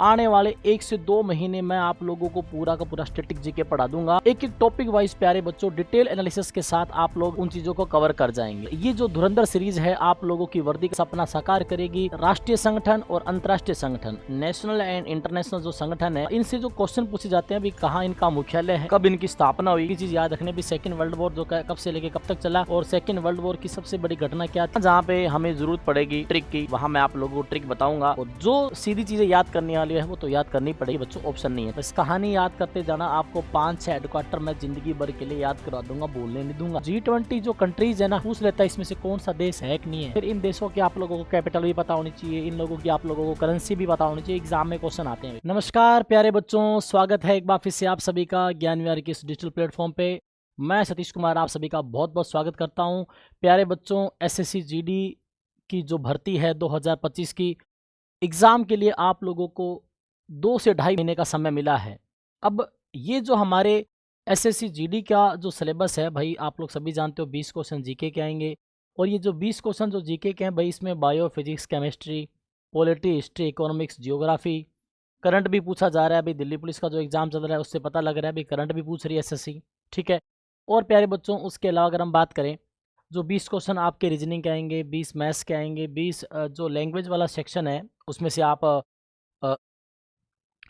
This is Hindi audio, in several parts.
आने वाले 1 से 2 महीने में आप लोगों को पूरा का पूरा स्टैटिक जीके पढ़ा दूंगा। एक एक टॉपिक वाइज प्यारे बच्चों डिटेल एनालिसिस के साथ आप लोग उन चीजों को कवर कर जाएंगे। ये जो धुरंधर सीरीज है आप लोगों की वर्दी का सपना साकार करेगी। राष्ट्रीय संगठन और अंतर्राष्ट्रीय संगठन, नेशनल एंड इंटरनेशनल जो संगठन है, इनसे जो क्वेश्चन पूछे जाते हैं, कहाँ इनका मुख्यालय है, कब इनकी स्थापना हुई, ये चीज याद रखने भी। सेकंड वर्ल्ड वॉर जो कब से लेके कब तक चला और सेकंड वर्ल्ड वॉर की सबसे बड़ी घटना क्या थी, जहाँ पे हमें जरूरत पड़ेगी ट्रिक की, वहाँ मैं आप लोगों को ट्रिक बताऊंगा। और जो सीधी चीजें याद करने वाली है वो तो याद करनी पड़ेगी बच्चों, ऑप्शन नहीं है। बस कहानी याद करते जाना। आपको 5-6 हेडक्वार्टर मैं जिंदगी भर के लिए याद करा दूंगा, बोलने नहीं दूंगा। G20 जो कंट्रीज है ना, पूछ लेता है इसमें से कौन सा देश है कि नहीं है। फिर इन देशों की आप लोगों को कैपिटल भी पता होनी चाहिए, इन लोगों की आप लोगों को करेंसी भी पता होनी चाहिए। एग्जाम में क्वेश्चन आते हैं। नमस्कार प्यारे बच्चों, स्वागत है एक बार फिर से आप सभी का ज्ञान विहार के इस डिजिटल प्लेटफॉर्म पे। मैं सतीश कुमार आप सभी का बहुत बहुत स्वागत करता हूँ। प्यारे बच्चों, SSC GD की जो भर्ती है 2025 की एग्ज़ाम के लिए आप लोगों को 2 से ढाई महीने का समय मिला है। अब ये जो हमारे SSC GD का जो सिलेबस है भाई, आप लोग सभी जानते हो 20 क्वेश्चन जीके के आएंगे। और ये जो 20 क्वेश्चन जो जीके के हैं भाई, इसमें bio, physics, chemistry, polity, history, economics, geography, current भी पूछा जा रहा है। अभी दिल्ली पुलिस का जो एग्ज़ाम चल रहा है उससे पता लग रहा है अभी करंट भी पूछ रही है SSC, ठीक है। और प्यारे बच्चों, उसके अलावा अगर हम बात करें, जो 20 क्वेश्चन आपके रीजनिंग के आएंगे, 20 मैथ्स के आएंगे, 20 जो लैंग्वेज वाला सेक्शन है उसमें से आप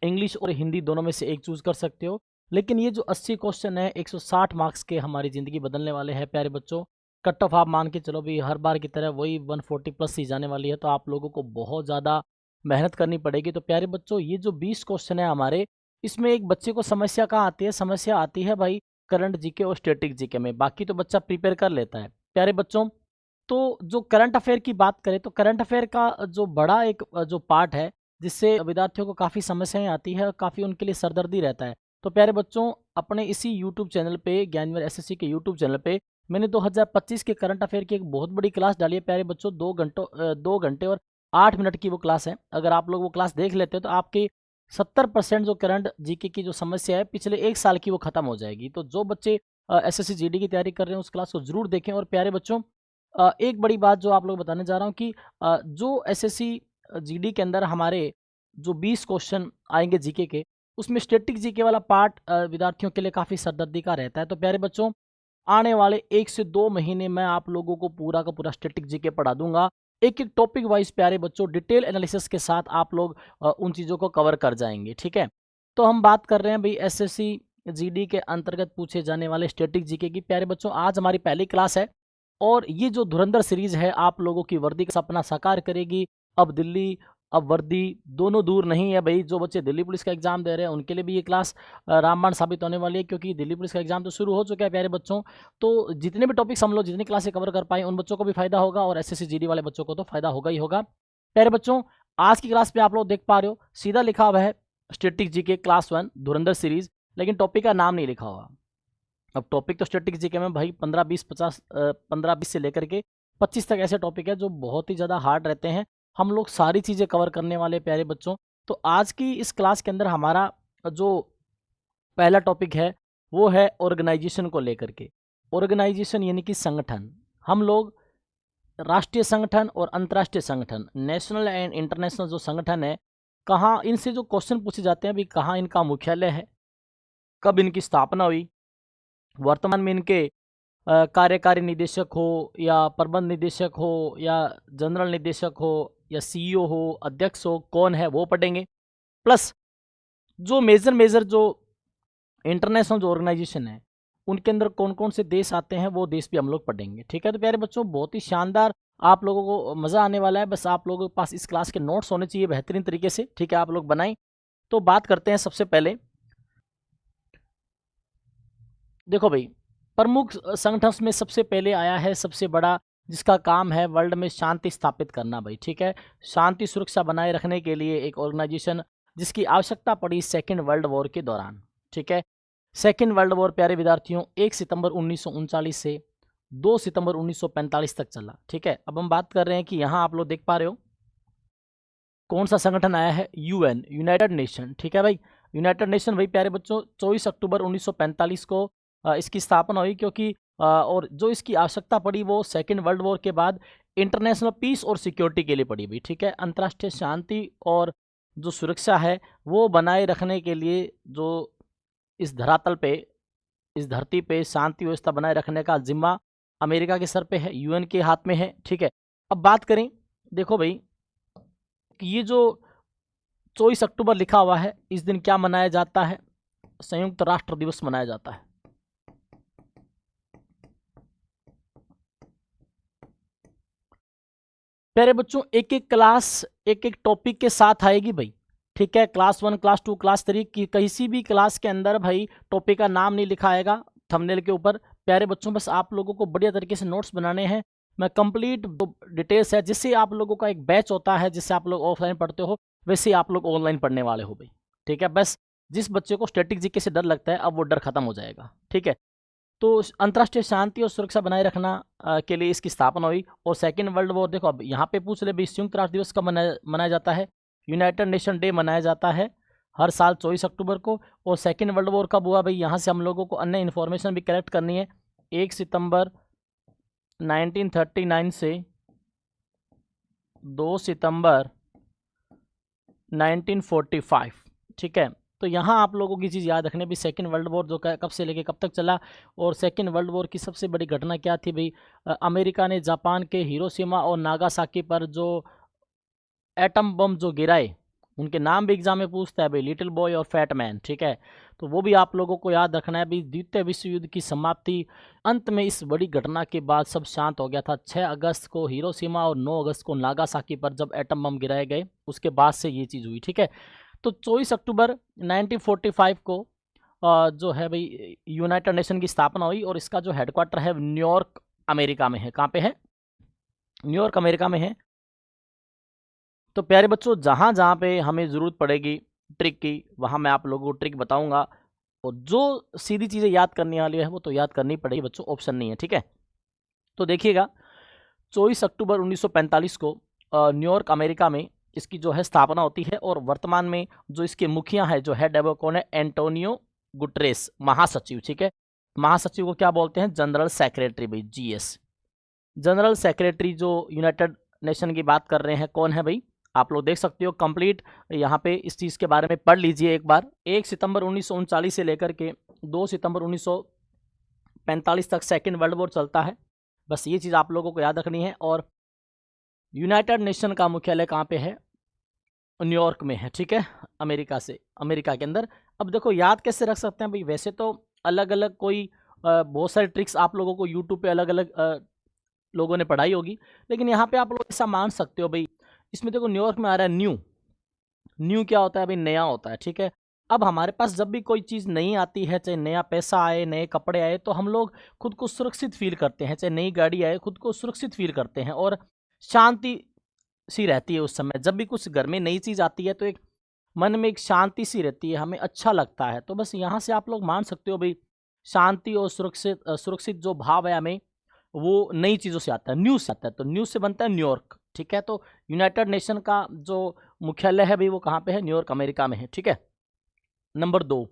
इंग्लिश और हिंदी दोनों में से एक चूज़ कर सकते हो। लेकिन ये जो 80 क्वेश्चन है 160 मार्क्स के हमारी ज़िंदगी बदलने वाले हैं प्यारे बच्चों। कट ऑफ आप मान के चलो भी हर बार की तरह वही 140 प्लस ही जाने वाली है, तो आप लोगों को बहुत ज़्यादा मेहनत करनी पड़ेगी। तो प्यारे बच्चों, ये जो 20 क्वेश्चन है हमारे, इसमें एक बच्चे को समस्या कहाँ आती है? समस्या आती है भाई करंट जीके और स्टैटिक जीके में। बाकी तो बच्चा प्रिपेयर कर लेता है प्यारे बच्चों। तो जो करंट अफेयर की बात करें तो करंट अफेयर का जो बड़ा एक जो पार्ट है जिससे विद्यार्थियों को काफ़ी समस्याएं आती है और काफ़ी उनके लिए सरदर्दी रहता है। तो प्यारे बच्चों, अपने इसी यूट्यूब चैनल पे, ज्ञानविहार SSC के यूट्यूब चैनल पे मैंने 2025 के करंट अफेयर की एक बहुत बड़ी क्लास डाली है प्यारे बच्चों। 2 घंटे और 8 मिनट की वो क्लास है। अगर आप लोग वो क्लास देख लेते हो तो आपकी 70% जो करंट जीके की जो समस्या है पिछले 1 साल की, वो खत्म हो जाएगी। तो जो बच्चे SSC GD की तैयारी कर रहे हैं उस क्लास को जरूर देखें। और प्यारे बच्चों, एक बड़ी बात जो आप लोग बताने जा रहा हूँ कि जो SSC GD के अंदर हमारे जो 20 क्वेश्चन आएंगे जीके के, उसमें स्टैटिक जीके वाला पार्ट विद्यार्थियों के लिए काफ़ी सरदर्दी का रहता है। तो प्यारे बच्चों, आने वाले 1 से 2 महीने में आप लोगों को पूरा का पूरा स्टैटिक जीके पढ़ा दूंगा। एक एक टॉपिक वाइज प्यारे बच्चों डिटेल एनालिसिस के साथ आप लोग उन चीज़ों को कवर कर जाएंगे, ठीक है। तो हम बात कर रहे हैं भाई SSC GD के अंतर्गत पूछे जाने वाले स्टैटिक जीके की। प्यारे बच्चों, आज हमारी पहली क्लास है और ये जो धुरंधर सीरीज है आप लोगों की वर्दी का सपना साकार करेगी। अब दिल्ली, अब वर्दी दोनों दूर नहीं है भाई। जो बच्चे दिल्ली पुलिस का एग्जाम दे रहे हैं उनके लिए भी ये क्लास रामबाण साबित होने वाली है, क्योंकि दिल्ली पुलिस का एग्जाम तो शुरू हो चुका है प्यारे बच्चों। तो जितने भी टॉपिक्स हम लोग जितनी क्लासें कवर कर पाए उन बच्चों को भी फायदा होगा और SSC GD वाले बच्चों को तो फायदा होगा ही होगा। प्यारे बच्चों, आज की क्लास में आप लोग देख पा रहे हो सीधा लिखा हुआ है स्टैटिक जीके क्लास 1 धुरंधर सीरीज, लेकिन टॉपिक का नाम नहीं लिखा हुआ। अब टॉपिक तो स्टैटिक जीके में भाई 15-20 से लेकर के 25 तक ऐसे टॉपिक है जो बहुत ही ज़्यादा हार्ड रहते हैं। हम लोग सारी चीज़ें कवर करने वाले प्यारे बच्चों। तो आज की इस क्लास के अंदर हमारा जो पहला टॉपिक है वो है ऑर्गेनाइजेशन को लेकर के। ऑर्गेनाइजेशन यानी कि संगठन। हम लोग राष्ट्रीय संगठन और अंतर्राष्ट्रीय संगठन, नेशनल एंड इंटरनेशनल जो संगठन है, कहाँ इनसे जो क्वेश्चन पूछे जाते हैं, अभी कहाँ इनका मुख्यालय है, कब इनकी स्थापना हुई, वर्तमान में इनके कार्यकारी निदेशक हो या प्रबंध निदेशक हो या जनरल निदेशक हो या CEO हो, अध्यक्ष हो, कौन है वो पढ़ेंगे। प्लस जो मेजर जो इंटरनेशनल जो ऑर्गेनाइजेशन है उनके अंदर कौन कौन से देश आते हैं वो देश भी हम लोग पढ़ेंगे, ठीक है। तो प्यारे बच्चों, बहुत ही शानदार आप लोगों को मज़ा आने वाला है। बस आप लोगों के पास इस क्लास के नोट्स होने चाहिए बेहतरीन तरीके से, ठीक है, आप लोग बनाएं। तो बात करते हैं सबसे पहले। देखो भाई, प्रमुख संगठन में सबसे पहले आया है सबसे बड़ा, जिसका काम है वर्ल्ड में शांति स्थापित करना भाई, ठीक है। शांति सुरक्षा बनाए रखने के लिए एक ऑर्गेनाइजेशन जिसकी आवश्यकता पड़ी सेकेंड वर्ल्ड वॉर के दौरान, ठीक है। सेकेंड वर्ल्ड वॉर प्यारे विद्यार्थियों 1 सितंबर 1939 से 2 सितंबर 1945 तक चला, ठीक है। अब हम बात कर रहे हैं कि यहाँ आप लोग देख पा रहे हो कौन सा संगठन आया है, UN, यूनाइटेड नेशन, ठीक है भाई। यूनाइटेड नेशन भाई प्यारे बच्चों 24 अक्टूबर 1945 को इसकी स्थापना हुई, क्योंकि और जो इसकी आवश्यकता पड़ी वो सेकेंड वर्ल्ड वॉर के बाद इंटरनेशनल पीस और सिक्योरिटी के लिए पड़ी हुई, ठीक है। अंतर्राष्ट्रीय शांति और जो सुरक्षा है वो बनाए रखने के लिए जो इस धरातल पे, इस धरती पे शांति व्यवस्था बनाए रखने का जिम्मा अमेरिका के सर पे है, यूएन के हाथ में है। ठीक है, अब बात करें, देखो भाई कि ये जो 24 अक्टूबर लिखा हुआ है, इस दिन क्या मनाया जाता है? संयुक्त राष्ट्र दिवस मनाया जाता है। प्यारे बच्चों, एक एक क्लास एक एक टॉपिक के साथ आएगी भाई। ठीक है, क्लास 1, क्लास 2, क्लास 3 की किसी भी क्लास के अंदर भाई टॉपिक का नाम नहीं लिखा आएगा थंबनेल के ऊपर। प्यारे बच्चों, बस आप लोगों को बढ़िया तरीके से नोट्स बनाने हैं। मैं कंप्लीट डिटेल्स है, जिससे आप लोगों का एक बैच होता है, जिससे आप लोग ऑफलाइन पढ़ते हो वैसे ही आप लोग ऑनलाइन पढ़ने वाले हो भाई। ठीक है, बस जिस बच्चे को स्टैटिक जीके से डर लगता है, अब वो डर खत्म हो जाएगा। ठीक है, तो अंतर्राष्ट्रीय शांति और सुरक्षा बनाए रखना के लिए इसकी स्थापना हुई। और सेकेंड वर्ल्ड वॉर, देखो अब यहाँ पे पूछ ले भाई संयुक्त राष्ट्र दिवस कब मनाया जाता है? यूनाइटेड नेशन डे मनाया जाता है हर साल 24 अक्टूबर को। और सेकेंड वर्ल्ड वॉर कब हुआ भाई? यहाँ से हम लोगों को अन्य इन्फॉर्मेशन भी कलेक्ट करनी है। 1 सितंबर 1939 से 2 सितंबर 1945। ठीक है, तो यहाँ आप लोगों की चीज़ याद रखने भी, सेकेंड वर्ल्ड वॉर जो कब से लेके कब तक चला, और सेकेंड वर्ल्ड वॉर की सबसे बड़ी घटना क्या थी भाई? अमेरिका ने जापान के हिरोशिमा और नागासाकी पर जो एटम बम जो गिराए, उनके नाम भी एग्जाम में पूछता है भाई, लिटिल बॉय और फैट मैन। ठीक है, तो वो भी आप लोगों को याद रखना है भी। द्वितीय विश्व युद्ध की समाप्ति, अंत में इस बड़ी घटना के बाद सब शांत हो गया था। 6 अगस्त को हिरोशिमा और 9 अगस्त को नागासाकी पर जब एटम बम गिराए गए, उसके बाद से ये चीज़ हुई। ठीक है, तो 24 अक्टूबर 1945 को जो है भाई यूनाइटेड नेशन की स्थापना हुई, और इसका जो हेडक्वार्टर है न्यूयॉर्क अमेरिका में है। कहाँ पे है? न्यूयॉर्क अमेरिका में है। तो प्यारे बच्चों, जहाँ जहाँ पे हमें ज़रूरत पड़ेगी ट्रिक की, वहाँ मैं आप लोगों को ट्रिक बताऊंगा। और जो सीधी चीज़ें याद करने वाली है वो तो याद करनी पड़ेगी बच्चों, ऑप्शन नहीं है। ठीक है, तो देखिएगा 24 अक्टूबर 1945 को न्यूयॉर्क अमेरिका में इसकी जो है स्थापना होती है। और वर्तमान में जो इसके मुखिया है, जो हेड है, वो कौन है? एंटोनियो गुटरेस, महासचिव। ठीक है, महासचिव को क्या बोलते हैं? जनरल सेक्रेटरी भाई, जीएस। जनरल सेक्रेटरी जो यूनाइटेड नेशन की बात कर रहे हैं, कौन है भाई? आप लोग देख सकते हो कंप्लीट यहाँ पे इस चीज़ के बारे में पढ़ लीजिए एक बार। 1 सितंबर 1939 से लेकर के 2 सितंबर 1945 तक सेकेंड वर्ल्ड वॉर चलता है। बस ये चीज़ आप लोगों को याद रखनी है। और यूनाइटेड नेशन का मुख्यालय कहाँ पे है? न्यूयॉर्क में है। ठीक है, अमेरिका के अंदर। अब देखो याद कैसे रख सकते हैं भाई? वैसे तो अलग अलग कोई बहुत सारी ट्रिक्स आप लोगों को यूट्यूब पे अलग अलग लोगों ने पढ़ाई होगी, लेकिन यहाँ पे आप लोग ऐसा मान सकते हो भाई, इसमें देखो न्यूयॉर्क में आ रहा है न्यू। न्यू क्या होता है भाई? नया होता है। ठीक है, अब हमारे पास जब भी कोई चीज़ नई आती है, चाहे नया पैसा आए, नए कपड़े आए, तो हम लोग खुद को सुरक्षित फील करते हैं। चाहे नई गाड़ी आए, खुद को सुरक्षित फील करते हैं, और शांति सी रहती है उस समय। जब भी कुछ घर में नई चीज़ आती है तो एक मन में एक शांति सी रहती है, हमें अच्छा लगता है। तो बस यहाँ से आप लोग मान सकते हो भाई, शांति और सुरक्षित जो भाव है हमें, वो नई चीज़ों से आता है, न्यूज़ से आता है। तो न्यूज़ से बनता है न्यूयॉर्क। ठीक है, तो यूनाइटेड नेशन का जो मुख्यालय है भाई, वो कहाँ पे है? न्यूयॉर्क अमेरिका में है। ठीक है, नंबर 2,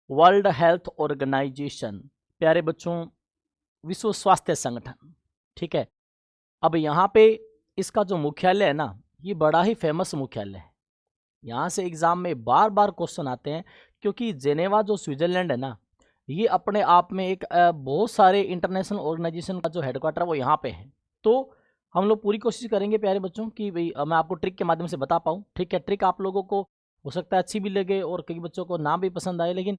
वर्ल्ड हेल्थ ऑर्गेनाइजेशन। प्यारे बच्चों, विश्व स्वास्थ्य संगठन। ठीक है, अब यहाँ पे इसका जो मुख्यालय है ना, ये बड़ा ही फेमस मुख्यालय है। यहाँ से एग्जाम में बार बार क्वेश्चन आते हैं, क्योंकि जेनेवा जो स्विट्जरलैंड है ना, ये अपने आप में एक बहुत सारे इंटरनेशनल ऑर्गेनाइजेशन का जो हेडक्वार्टर है वो यहाँ पे है। तो हम लोग पूरी कोशिश करेंगे प्यारे बच्चों कि भाई मैं आपको ट्रिक के माध्यम से बता पाऊँ। ठीक है, ट्रिक आप लोगों को हो सकता है अच्छी भी लगे और कई बच्चों को ना भी पसंद आए, लेकिन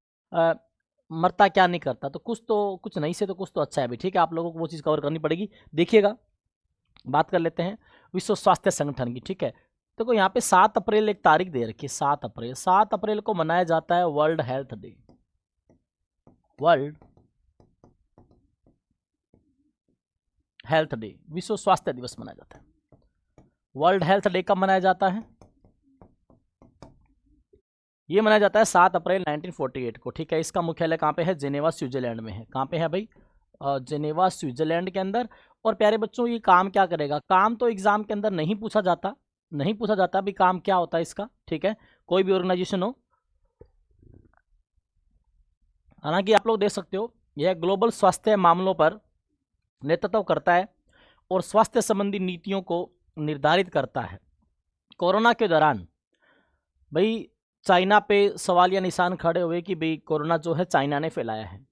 मरता क्या नहीं करता, तो कुछ नहीं से तो कुछ तो अच्छा है भी। ठीक है, आप लोगों को वो चीज़ कवर करनी पड़ेगी। देखिएगा, बात कर लेते हैं विश्व स्वास्थ्य संगठन की। ठीक है, देखो यहाँ पे 7 अप्रैल एक तारीख दे रखी है। 7 अप्रैल को मनाया जाता है world health day. World health day, विश्व स्वास्थ्य दिवस मनाया जाता है। वर्ल्ड हेल्थ डे कब मनाया जाता है? ये मनाया जाता है 7 अप्रैल 1948 को। ठीक है, इसका मुख्यालय कहाँ पे है? जेनेवा स्विट्जरलैंड में है। कहाँ पे है भाई? जेनेवा स्विट्जरलैंड के अंदर। और प्यारे बच्चों, ये काम क्या करेगा? काम तो एग्जाम के अंदर नहीं पूछा जाता भी काम क्या होता है इसका। ठीक है, कोई भी ऑर्गेनाइजेशन हो, हालांकि आप लोग देख सकते हो यह ग्लोबल स्वास्थ्य मामलों पर नेतृत्व करता है और स्वास्थ्य संबंधी नीतियों को निर्धारित करता है। कोरोना के दौरान भाई चाइना पे सवाल या निशान खड़े हुए कि भाई कोरोना जो है चाइना ने फैलाया है।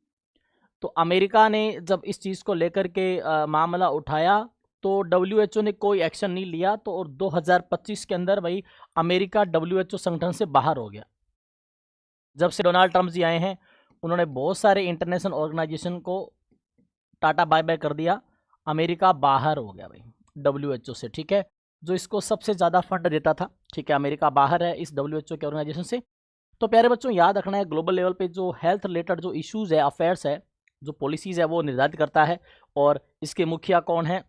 तो अमेरिका ने जब इस चीज़ को लेकर के मामला उठाया तो डब्ल्यूएचओ ने कोई एक्शन नहीं लिया। तो और 2025 के अंदर भाई अमेरिका डब्ल्यूएचओ संगठन से बाहर हो गया। जब से डोनाल्ड ट्रंप जी आए हैं उन्होंने बहुत सारे इंटरनेशनल ऑर्गेनाइजेशन को टाटा बाय बाय कर दिया। अमेरिका बाहर हो गया भाई डब्ल्यूएचओ से, ठीक है, जो इसको सबसे ज़्यादा फंड देता था, ठीक है, अमेरिका बाहर है इस डब्ल्यूएचओ के ऑर्गेनाइजेशन से। तो प्यारे बच्चों याद रखना है ग्लोबल लेवल पे जो हेल्थ रिलेटेड जो इश्यूज़ है, अफेयर्स है, जो पॉलिसीज़ है वो निर्धारित करता है। और इसके मुखिया कौन है?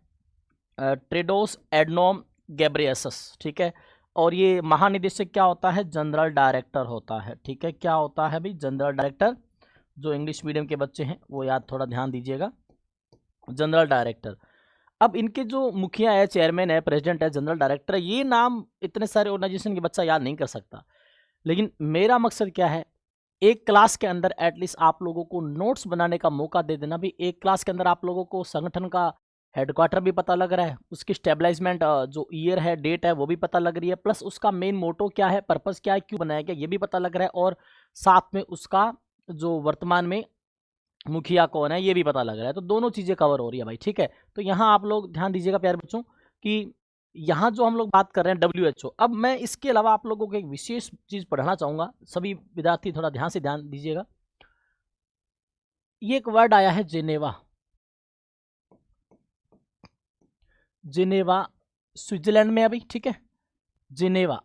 टेड्रोस एडनोम घेब्रेयेसस, ठीक है। और ये महानिदेशक क्या होता है? जनरल डायरेक्टर होता है, ठीक है। क्या होता है भाई? General director. जो इंग्लिश मीडियम के बच्चे हैं वो याद थोड़ा ध्यान दीजिएगा, जनरल डायरेक्टर। अब इनके जो मुखिया है, चेयरमैन है, प्रेसिडेंट है, जनरल डायरेक्टर है, ये नाम इतने सारे ऑर्गेनाइजेशन के बच्चा याद नहीं कर सकता। लेकिन मेरा मकसद क्या है, एक क्लास के अंदर एटलीस्ट आप लोगों को नोट्स बनाने का मौका दे देना। भी एक क्लास के अंदर आप लोगों को संगठन का हेडक्वार्टर भी पता लग रहा है, उसकी स्टेबलाइजमेंट जो ईयर है, डेट है, वो भी पता लग रही है, प्लस उसका मेन मोटो क्या है, पर्पस क्या है, क्यों बनाया गया, ये भी पता लग रहा है, और साथ में उसका जो वर्तमान में मुखिया कौन है ये भी पता लग रहा है। तो दोनों चीज़ें कवर हो रही है भाई, ठीक है। तो यहाँ आप लोग ध्यान दीजिएगा प्यारे बच्चों कि यहाँ जो हम लोग बात कर रहे हैं डब्ल्यूएचओ। अब मैं इसके अलावा आप लोगों को एक विशेष चीज़ पढ़ाना चाहूँगा, सभी विद्यार्थी थोड़ा ध्यान से ध्यान दीजिएगा। ये एक वर्ड आया है जेनेवा। जेनेवा स्विट्जरलैंड में है भाई, ठीक है, जेनेवा।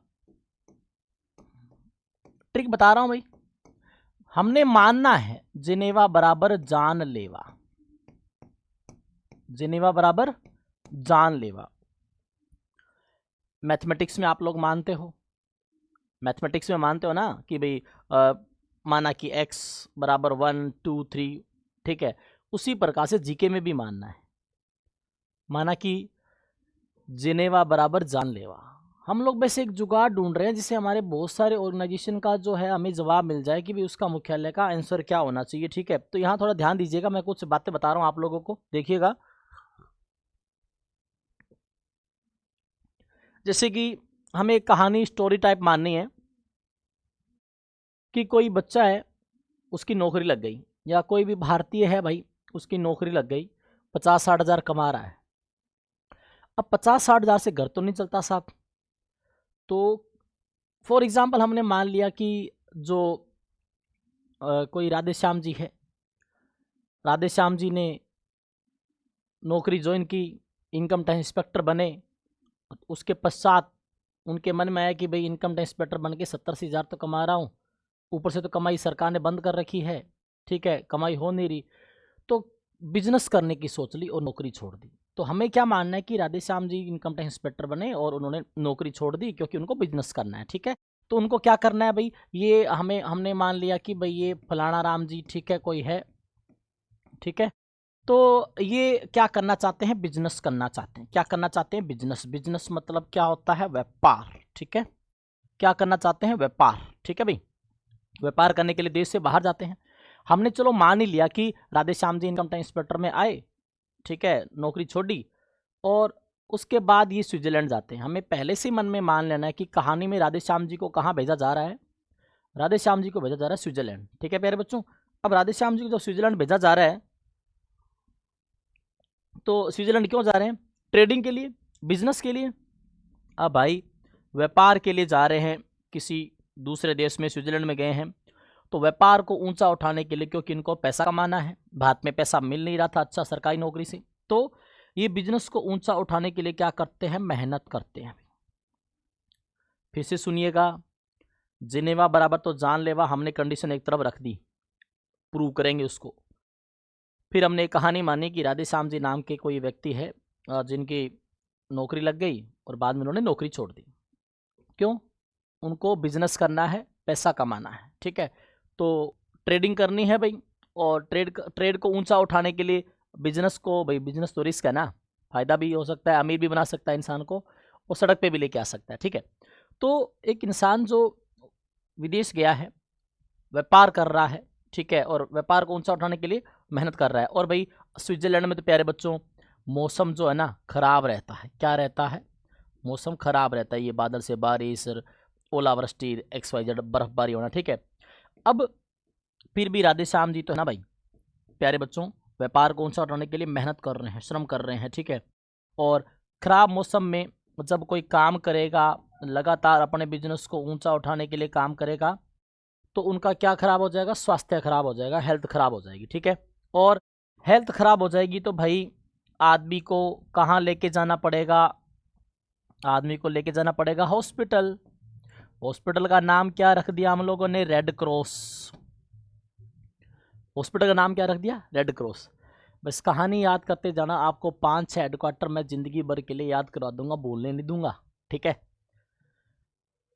ट्रिक बता रहा हूँ भाई, हमने मानना है जेनेवा बराबर जानलेवा, जेनेवा बराबर जानलेवा। मैथमेटिक्स में आप लोग मानते हो, मैथमेटिक्स में मानते हो ना कि भाई माना कि x बराबर 1 2 3, ठीक है। उसी प्रकार से जीके में भी मानना है, माना कि जेनेवा बराबर जानलेवा। हम लोग बस एक जुगाड़ ढूंढ रहे हैं जिससे हमारे बहुत सारे ऑर्गेनाइजेशन का जो है हमें जवाब मिल जाए कि भाई उसका मुख्यालय का आंसर क्या होना चाहिए, ठीक है। तो यहाँ थोड़ा ध्यान दीजिएगा, मैं कुछ बातें बता रहा हूँ आप लोगों को, देखिएगा। जैसे कि हमें एक कहानी स्टोरी टाइप माननी है कि कोई बच्चा है उसकी नौकरी लग गई, या कोई भी भारतीय है भाई उसकी नौकरी लग गई, 50-60 हज़ार कमा रहा है। अब 50-60 हज़ार से घर तो नहीं चलता साहब। तो फॉर एग्जांपल हमने मान लिया कि जो कोई राधे श्याम जी है, राधे श्याम जी ने नौकरी ज्वाइन की, इनकम टैक्स इंस्पेक्टर बने। उसके पश्चात उनके मन में आया कि भाई इनकम टैक्स इंस्पेक्टर बन के 70-80 हज़ार तो कमा रहा हूँ, ऊपर से तो कमाई सरकार ने बंद कर रखी है, ठीक है, कमाई हो नहीं रही। तो बिजनेस करने की सोच ली और नौकरी छोड़ दी। तो हमें क्या मानना है कि Radhe Shyam ji income tax inspector बने और उन्होंने नौकरी छोड़ दी क्योंकि उनको बिजनेस करना है, ठीक है। तो उनको क्या करना है भाई, ये हमने मान लिया कि भाई ये फलाना राम जी, ठीक है, कोई है, ठीक है। तो ये क्या करना चाहते हैं? बिजनेस करना चाहते हैं। क्या करना चाहते हैं? बिजनेस। बिजनेस मतलब क्या होता है? व्यापार, ठीक है। क्या करना चाहते हैं? व्यापार, ठीक है भाई। व्यापार करने के लिए देश से बाहर जाते हैं। हमने चलो मान ही लिया कि Radhe Shyam ji income tax inspector में आए, ठीक है, नौकरी छोड़ी और उसके बाद ये स्विट्जरलैंड जाते हैं। हमें पहले से मन में मान लेना है कि कहानी में राधे श्याम जी को कहाँ भेजा जा रहा है? राधे श्याम जी को भेजा जा रहा है स्विट्जरलैंड, ठीक है प्यारे बच्चों। अब राधे श्याम जी को जब स्विट्जरलैंड भेजा जा रहा है तो स्विट्जरलैंड क्यों जा रहे हैं? ट्रेडिंग के लिए, बिजनेस के लिए। अब भाई व्यापार के लिए जा रहे हैं, किसी दूसरे देश में स्विट्जरलैंड में गए हैं, तो व्यापार को ऊंचा उठाने के लिए, क्योंकि इनको पैसा कमाना है, भारत में पैसा मिल नहीं रहा था अच्छा सरकारी नौकरी से, तो ये बिजनेस को ऊंचा उठाने के लिए क्या करते हैं? मेहनत करते हैं। फिर से सुनिएगा, जिनेवा बराबर तो जानलेवा, हमने कंडीशन एक तरफ रख दी, प्रूव करेंगे उसको। फिर हमने एक कहानी मानी कि राधे श्याम जी नाम के कोई व्यक्ति है जिनकी नौकरी लग गई और बाद में उन्होंने नौकरी छोड़ दी। क्यों? उनको बिजनेस करना है, पैसा कमाना है, ठीक है। तो ट्रेडिंग करनी है भाई, और ट्रेड को ऊंचा उठाने के लिए बिजनेस को, भाई बिजनेस तो रिस्क है ना, फ़ायदा भी हो सकता है, अमीर भी बना सकता है इंसान को, और सड़क पे भी लेके आ सकता है, ठीक है। तो एक इंसान जो विदेश गया है, व्यापार कर रहा है, ठीक है, और व्यापार को ऊंचा उठाने के लिए मेहनत कर रहा है। और भाई स्विट्जरलैंड में तो प्यारे बच्चों मौसम जो है ना खराब रहता है। क्या रहता है? मौसम खराब रहता है, ये बादल से बारिश, ओलावृष्टि XYZ बर्फबारी होना, ठीक है। अब फिर भी राधे श्याम जी तो है ना भाई प्यारे बच्चों, व्यापार को ऊंचा उठाने के लिए मेहनत कर रहे हैं, श्रम कर रहे हैं, ठीक है। और खराब मौसम में जब कोई काम करेगा, लगातार अपने बिजनेस को ऊंचा उठाने के लिए काम करेगा, तो उनका क्या खराब हो जाएगा, स्वास्थ्य खराब हो जाएगा, हेल्थ खराब हो जाएगी, ठीक है। और हेल्थ खराब हो जाएगी तो भाई आदमी को कहाँ लेके जाना पड़ेगा, आदमी को लेके जाना पड़ेगा हॉस्पिटल। हॉस्पिटल का नाम क्या रख दिया हम लोगों ने, रेड क्रॉस। हॉस्पिटल का नाम क्या रख दिया, रेड क्रॉस। बस कहानी याद करते जाना, आपको 5-6 हेडक्वार्टर मैं जिंदगी भर के लिए याद करवा दूंगा, बोलने नहीं दूंगा, ठीक है।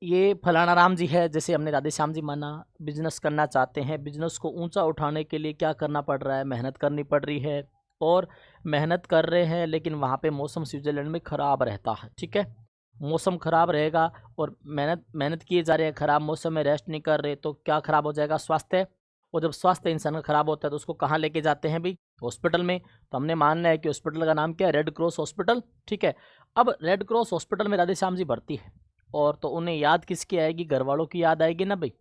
ये फलाना राम जी है, जैसे हमने राधे श्याम जी माना, बिजनेस करना चाहते हैं, बिजनेस को ऊंचा उठाने के लिए क्या करना पड़ रहा है, मेहनत करनी पड़ रही है, और मेहनत कर रहे हैं, लेकिन वहाँ पे मौसम स्विट्जरलैंड में ख़राब रहता है, ठीक है। मौसम ख़राब रहेगा और मेहनत किए जा रहे हैं, ख़राब मौसम में रेस्ट नहीं कर रहे, तो क्या ख़राब हो जाएगा, स्वास्थ्य। और जब स्वास्थ्य इंसान का ख़राब होता है तो उसको कहाँ लेके जाते हैं भाई, हॉस्पिटल में। तो हमने मानना है कि हॉस्पिटल का नाम क्या है, रेड क्रॉस हॉस्पिटल, ठीक है। अब रेड क्रॉस हॉस्पिटल में राधे श्याम जी भर्ती है, और तो उन्हें याद किसकी आएगी, घर वालों की याद आएगी ना भाई।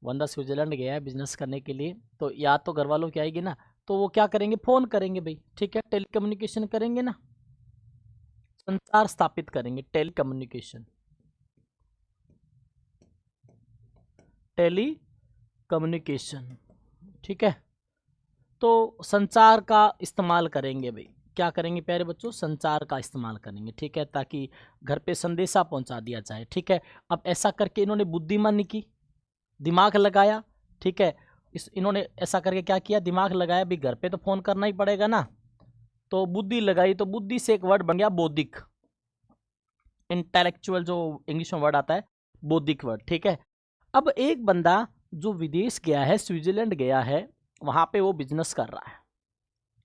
बंदा स्विट्जरलैंड गया है बिजनेस करने के लिए, तो याद तो घर वालों की आएगी ना। तो वो क्या करेंगे, फ़ोन करेंगे भाई, ठीक है, टेलीकम्युनिकेशन करेंगे ना, संचार स्थापित करेंगे, टेलीकम्युनिकेशन, टेलीकम्युनिकेशन, ठीक है। तो संचार का इस्तेमाल करेंगे भाई, क्या करेंगे प्यारे बच्चों, संचार का इस्तेमाल करेंगे, ठीक है, ताकि घर पे संदेशा पहुंचा दिया जाए, ठीक है। अब ऐसा करके इन्होंने बुद्धिमानी की, दिमाग लगाया, ठीक है। इन्होंने ऐसा करके क्या किया, दिमाग लगाया भी, घर पे तो फ़ोन करना ही पड़ेगा ना, तो बुद्धि लगाई, तो बुद्धि से एक वर्ड बन गया बौद्धिक, इंटेलेक्चुअल जो इंग्लिश में वर्ड आता है, बौद्धिक वर्ड, ठीक है। अब एक बंदा जो विदेश गया है, स्विट्जरलैंड गया है, वहाँ पे वो बिजनेस कर रहा है,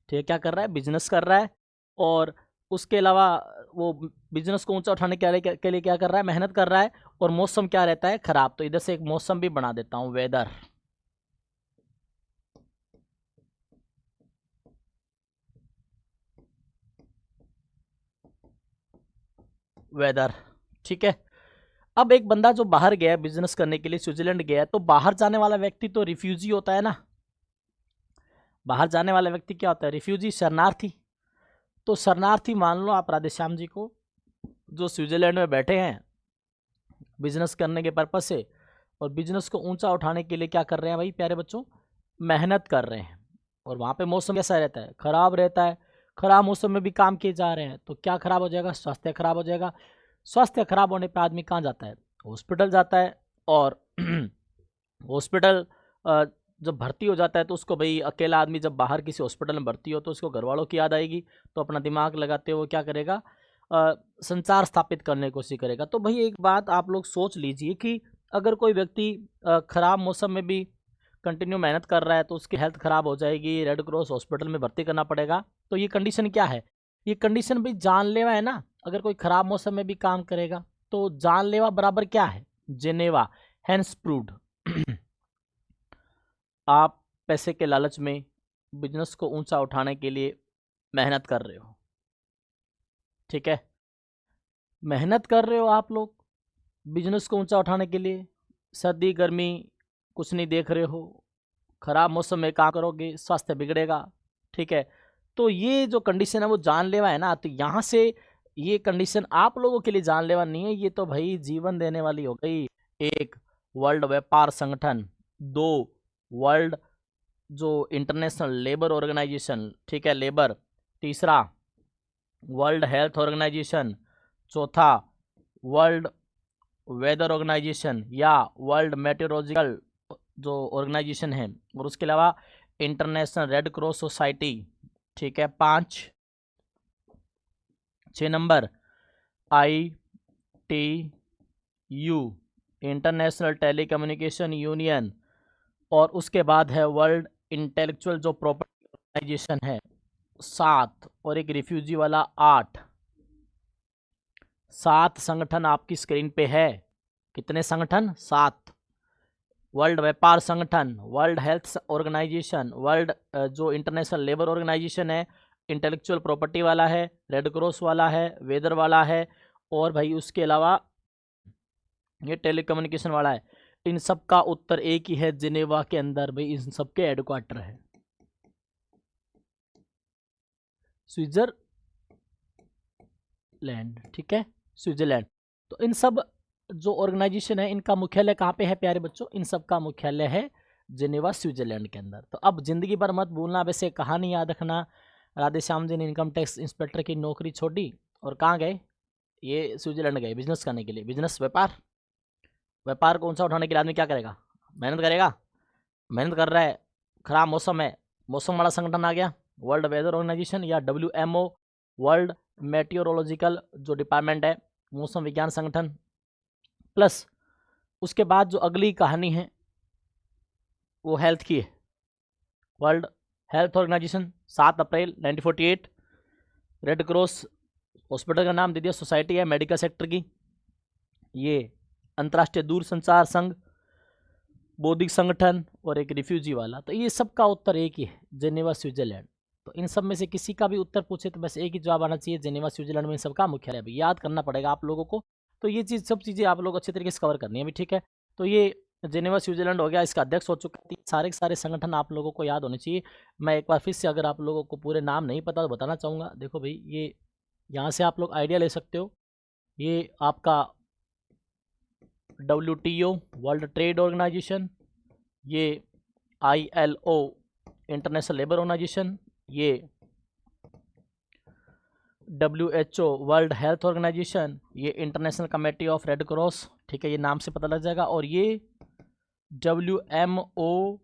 ठीक है, क्या कर रहा है, बिजनेस कर रहा है। और उसके अलावा वो बिजनेस को ऊंचा उठाने के लिए क्या कर रहा है, मेहनत कर रहा है। और मौसम क्या रहता है, खराब। तो इधर से एक मौसम भी बना देता हूँ, वेदर, वेदर, ठीक है। अब एक बंदा जो बाहर गया बिजनेस करने के लिए, स्विट्जरलैंड गया, तो बाहर जाने वाला व्यक्ति तो रिफ्यूजी होता है ना, बाहर जाने वाला व्यक्ति क्या होता है, रिफ्यूजी, शरणार्थी। तो शरणार्थी मान लो आप राधे श्याम जी को, जो स्विट्जरलैंड में बैठे हैं बिजनेस करने के पर्पज से, और बिजनेस को ऊंचा उठाने के लिए क्या कर रहे हैं भाई प्यारे बच्चों, मेहनत कर रहे हैं। और वहाँ पे मौसम कैसा रहता है, खराब रहता है, खराब मौसम में भी काम किए जा रहे हैं, तो क्या खराब हो जाएगा, स्वास्थ्य खराब हो जाएगा। स्वास्थ्य खराब होने पर आदमी कहाँ जाता है, हॉस्पिटल जाता है। और हॉस्पिटल जब भर्ती हो जाता है तो उसको भाई, अकेला आदमी जब बाहर किसी हॉस्पिटल में भर्ती हो तो उसको घर वालों की याद आएगी, तो अपना दिमाग लगाते हुए क्या करेगा, संचार स्थापित करने की कोशिश करेगा। तो भाई एक बात आप लोग सोच लीजिए कि अगर कोई व्यक्ति खराब मौसम में भी कंटिन्यू मेहनत कर रहा है तो उसकी हेल्थ खराब हो जाएगी, रेड क्रॉस हॉस्पिटल में भर्ती करना पड़ेगा। तो ये कंडीशन क्या है, ये कंडीशन भाई जानलेवा है ना। अगर कोई खराब मौसम में भी काम करेगा तो जानलेवा बराबर क्या है, जेनेवा, हैंस प्रूव्ड। आप पैसे के लालच में बिजनेस को ऊंचा उठाने के लिए मेहनत कर रहे हो, ठीक है, मेहनत कर रहे हो आप लोग बिजनेस को ऊंचा उठाने के लिए, सर्दी गर्मी कुछ नहीं देख रहे हो, खराब मौसम में काम करोगे स्वास्थ्य बिगड़ेगा, ठीक है। तो ये जो कंडीशन है वो जानलेवा है ना। तो यहाँ से ये कंडीशन आप लोगों के लिए जानलेवा नहीं है, ये तो भाई जीवन देने वाली हो गई। एक, वर्ल्ड व्यापार संगठन। दो, वर्ल्ड जो इंटरनेशनल लेबर ऑर्गेनाइजेशन, ठीक है, लेबर। तीसरा, वर्ल्ड हेल्थ ऑर्गेनाइजेशन। चौथा, वर्ल्ड वेदर ऑर्गेनाइजेशन या वर्ल्ड मेटेरोलॉजिकल जो ऑर्गेनाइजेशन है। और उसके अलावा इंटरनेशनल रेड क्रॉस सोसाइटी, ठीक है। 6 number, ITU, international telecommunication union. और उसके बाद है वर्ल्ड इंटेलेक्चुअल जो प्रॉपर्टी ऑर्गेनाइजेशन है, 7। और एक रिफ्यूजी वाला, 8। 7 संगठन आपकी स्क्रीन पे है। कितने संगठन, 7। वर्ल्ड व्यापार संगठन, वर्ल्ड हेल्थ ऑर्गेनाइजेशन, वर्ल्ड जो इंटरनेशनल लेबर ऑर्गेनाइजेशन है, इंटेलेक्चुअल प्रॉपर्टी वाला है, रेड क्रॉस वाला है, वेदर वाला है, और भाई उसके अलावा ये टेलीकम्युनिकेशन वाला है। इन सब का उत्तर एक ही है, जिनेवा के अंदर भाई इन सब के हेडक्वार्टर है, स्विट्जरलैंड, ठीक है, स्विट्जरलैंड। तो इन सब जो ऑर्गेनाइजेशन है इनका मुख्यालय कहाँ पे है प्यारे बच्चों? इन सब का मुख्यालय है जिनेवा, स्विट्जरलैंड के अंदर। तो अब जिंदगी भर मत भूलना, वैसे कहानी याद रखना। राधे श्याम जी ने इनकम टैक्स इंस्पेक्टर की नौकरी छोड़ी और कहाँ गए? ये स्विट्जरलैंड गए बिजनेस करने के लिए। बिजनेस, व्यापार, व्यापार कौन सा उठाने के लिए आदमी क्या करेगा? मेहनत करेगा। मेहनत कर रहा है, खराब मौसम है, मौसम वाला संगठन आ गया, वर्ल्ड वेदर ऑर्गेनाइजेशन या WMO, वर्ल्ड मेटियोरोलॉजिकल जो डिपार्टमेंट है, मौसम विज्ञान संगठन। प्लस उसके बाद जो अगली कहानी है वो हेल्थ की है, वर्ल्ड हेल्थ ऑर्गेनाइजेशन 7 अप्रैल 1948। रेड क्रॉस हॉस्पिटल का नाम दे दिया, सोसाइटी है मेडिकल सेक्टर की। ये अंतर्राष्ट्रीय दूरसंचार संघ, बौद्धिक संगठन और एक रिफ्यूजी वाला। तो ये सब का उत्तर एक ही है, जेनेवा, स्विट्जरलैंड। तो इन सब में से किसी का भी उत्तर पूछे तो बस एक ही जवाब आना चाहिए, जेनेवा, स्विट्जरलैंड में सबका मुख्यालय भी याद करना पड़ेगा आप लोगों को। तो ये चीज़, सब चीज़ें आप लोग अच्छे तरीके से कवर करनी है भी, ठीक है। तो ये जेनेवा, स्विट्जरलैंड हो गया, इसका अध्यक्ष हो चुका है। सारे के सारे संगठन आप लोगों को याद होने चाहिए। मैं एक बार फिर से, अगर आप लोगों को पूरे नाम नहीं पता तो बताना चाहूँगा। देखो भाई, ये यहाँ से आप लोग आइडिया ले सकते हो। ये आपका WTO, वर्ल्ड ट्रेड ऑर्गेनाइजेशन, ये ILO, इंटरनेशनल लेबर ऑर्गेनाइजेशन, ये WHO, वर्ल्ड हेल्थ ऑर्गेनाइजेशन, ये international committee of red cross, ठीक है, ये नाम से पता लग जाएगा। और ये WMO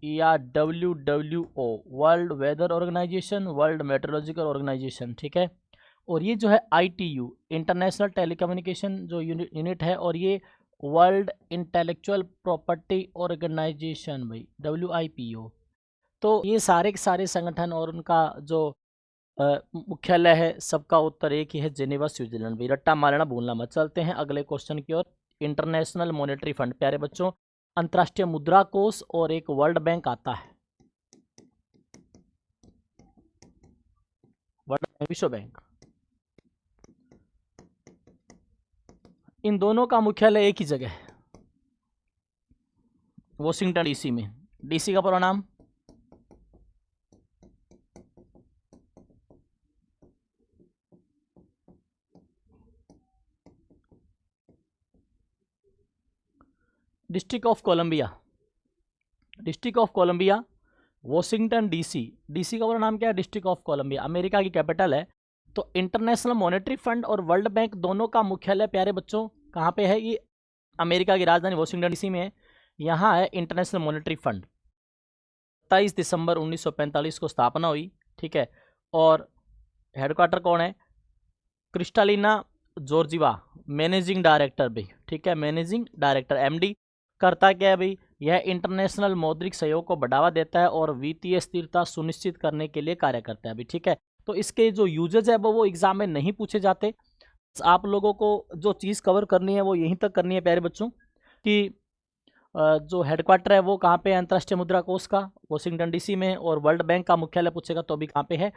या WWO, world weather organization, world meteorological organization, ठीक है। और ये जो है ITU, इंटरनेशनल टेलीकम्युनिकेशन जो यूनिट है। और ये वर्ल्ड इंटेलेक्चुअल प्रॉपर्टी ऑर्गेनाइजेशन भाई, WIPO। तो ये सारे के सारे संगठन और उनका जो मुख्यालय है, सबका उत्तर एक ही है, जेनेवा, स्विट्जरलैंड। भी रट्टा मारना भूलना मत। चलते हैं अगले क्वेश्चन की ओर। इंटरनेशनल मॉनेटरी फंड, प्यारे बच्चों, अंतर्राष्ट्रीय मुद्रा कोष और एक वर्ल्ड बैंक आता है, वर्ल्ड बैंक, विश्व बैंक। इन दोनों का मुख्यालय एक ही जगह है, वॉशिंगटन DC में। DC का पूरा नाम district of Columbia, district of Columbia, Washington DC। DC का पूरा नाम क्या है? डिस्ट्रिक्ट ऑफ कोलंबिया, अमेरिका की कैपिटल है। तो इंटरनेशनल मॉनेटरी फंड और वर्ल्ड बैंक दोनों का मुख्यालय प्यारे बच्चों कहाँ पे है? ये अमेरिका की राजधानी वॉशिंगटन DC में है। यहाँ है इंटरनेशनल मॉनेटरी फंड। 27 दिसंबर 1945 को स्थापना हुई, ठीक है। और हेडक्वार्टर कौन है? क्रिस्टालिना जॉर्जिवा, मैनेजिंग डायरेक्टर भाई, ठीक है, मैनेजिंग डायरेक्टर MD। करता क्या है भाई? यह इंटरनेशनल मौद्रिक सहयोग को बढ़ावा देता है और वित्तीय स्थिरता सुनिश्चित करने के लिए कार्य करता है भाई, ठीक है। तो इसके जो यूजेज है वो एग्जाम में नहीं पूछे जाते। आप लोगों को जो चीज़ कवर करनी है वो यहीं तक करनी है प्यारे बच्चों, कि जो हेडक्वार्टर है वो कहाँ पे है? अंतर्राष्ट्रीय मुद्रा कोष का वॉशिंगटन DC में है। और वर्ल्ड बैंक का मुख्यालय पूछेगा तो अभी कहाँ पे है?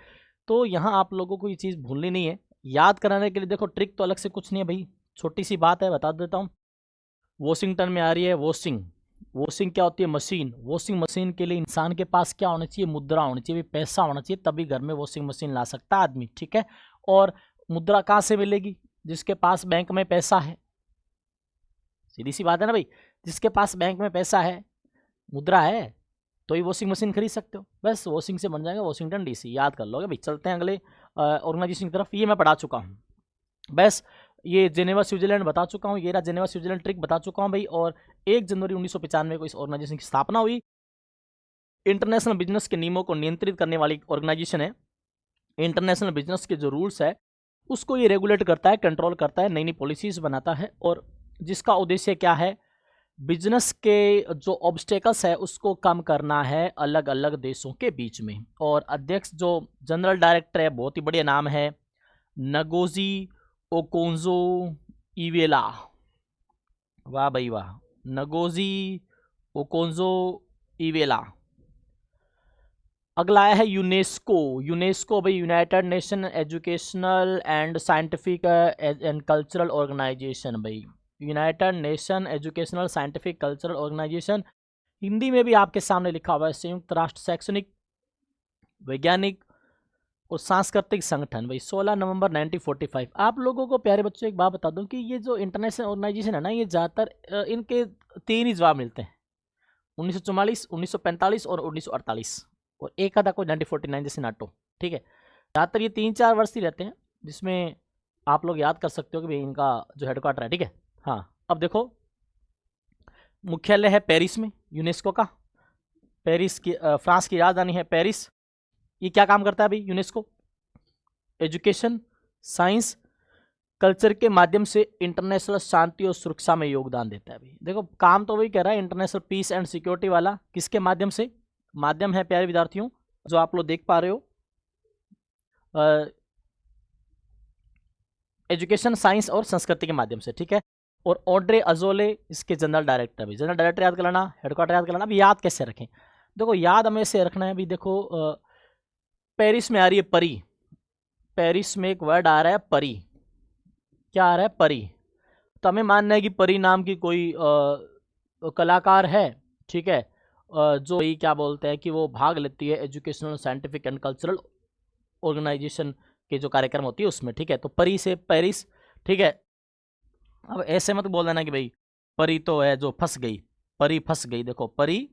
तो यहाँ आप लोगों को ये चीज़ भूलनी नहीं है। याद कराने के लिए देखो, ट्रिक तो अलग से कुछ नहीं है भाई, छोटी सी बात है, बता देता हूँ। वॉशिंगटन में आ रही है वॉशिंग, वॉशिंग क्या होती है? मशीन। वॉशिंग मशीन के लिए इंसान के पास क्या होना चाहिए? मुद्रा होनी चाहिए, पैसा होना चाहिए, तभी घर में वॉशिंग मशीन ला सकता है आदमी, ठीक है। और मुद्रा कहाँ से मिलेगी? जिसके पास बैंक में पैसा है, सीधी सी बात है ना भाई। जिसके पास बैंक में पैसा है, मुद्रा है, तो ही वॉशिंग मशीन खरीद सकते हो। बस वॉशिंग से बन जाएगा वॉशिंगटन DC, याद कर लोगे भाई। चलते हैं अगले ऑर्गेनाइजेशन की तरफ। ये मैं पढ़ा चुका हूँ बस। ये जेनेवा, स्विट्जरलैंड बता चुका हूँ, ये रहा जेनेवा, स्विट्जरलैंड ट्रिक बता चुका हूँ भाई। और 1 जनवरी 1995 को इस ऑर्गेनाइजेशन की स्थापना हुई। इंटरनेशनल बिजनेस के नियमों को नियंत्रित करने वाली ऑर्गेनाइजेशन है। इंटरनेशनल बिजनेस के जो रूल्स है उसको ये रेगुलेट करता है, कंट्रोल करता है, नई नई पॉलिसीज बनाता है। और जिसका उद्देश्य क्या है? बिजनेस के जो ऑब्स्टेकल्स है उसको कम करना है अलग अलग देशों के बीच में। और अध्यक्ष जो जनरल डायरेक्टर है, बहुत ही बढ़िया नाम है, नगोजी ओकोंजो इवेला। वाह भाई वाह, नगोजी ओकोंजो इवेला। अगला आया है यूनेस्को। यूनेस्को भाई, United Nation Educational and Scientific and cultural Organization भाई। United Nation Educational Scientific Cultural Organization, Hindi में भी आपके सामने लिखा हुआ है संयुक्त राष्ट्र शैक्षणिक वैज्ञानिक और सांस्कृतिक संगठन, भाई 16 नवंबर 1945। आप लोगों को प्यारे बच्चों एक बात बता दूं कि ये जो इंटरनेशनल ऑर्गेनाइजेशन है ना, ये ज़्यादातर इनके 3 ही जवाब मिलते हैं, 1944, 1945 और 1948, और एक आधा कोई 1949 जैसे नाटो। ठीक है, ज़्यादातर ये 3-4 वर्ष ही रहते हैं, जिसमें आप लोग याद कर सकते हो कि भाई इनका जो हेडक्वार्टर है। ठीक है, हाँ अब देखो, मुख्यालय है पेरिस में यूनेस्को का, पेरिस की फ्रांस की राजधानी है पेरिस। ये क्या काम करता है भाई यूनेस्को? एजुकेशन, साइंस, कल्चर के माध्यम से इंटरनेशनल शांति और सुरक्षा में योगदान देता है भाई। देखो काम तो वही कह रहा है, इंटरनेशनल पीस एंड सिक्योरिटी वाला। किसके माध्यम से? माध्यम है प्यारे विद्यार्थियों जो आप लोग देख पा रहे हो, एजुकेशन, साइंस और संस्कृति के माध्यम से। ठीक है, और ऑड्रे अजोले इसके जनरल डायरेक्टर भी। जनरल डायरेक्टर याद कर लेना, हेडक्वार्टर याद कर लेना। अभी याद कैसे रखें? देखो याद हमें से रखना है। अभी देखो पेरिस में आ रही है परी, पेरिस में एक वर्ड आ रहा है परी। क्या आ रहा है? परी। तो हमें मानना है कि परी नाम की कोई कलाकार है। ठीक है, जो ये क्या बोलते हैं कि वो भाग लेती है educational scientific and cultural organization के जो कार्यक्रम होती है उसमें। ठीक है, तो परी से पेरिस। ठीक है, अब ऐसे मत बोल देना कि भाई परी तो है जो फंस गई, परी फंस गई। देखो परी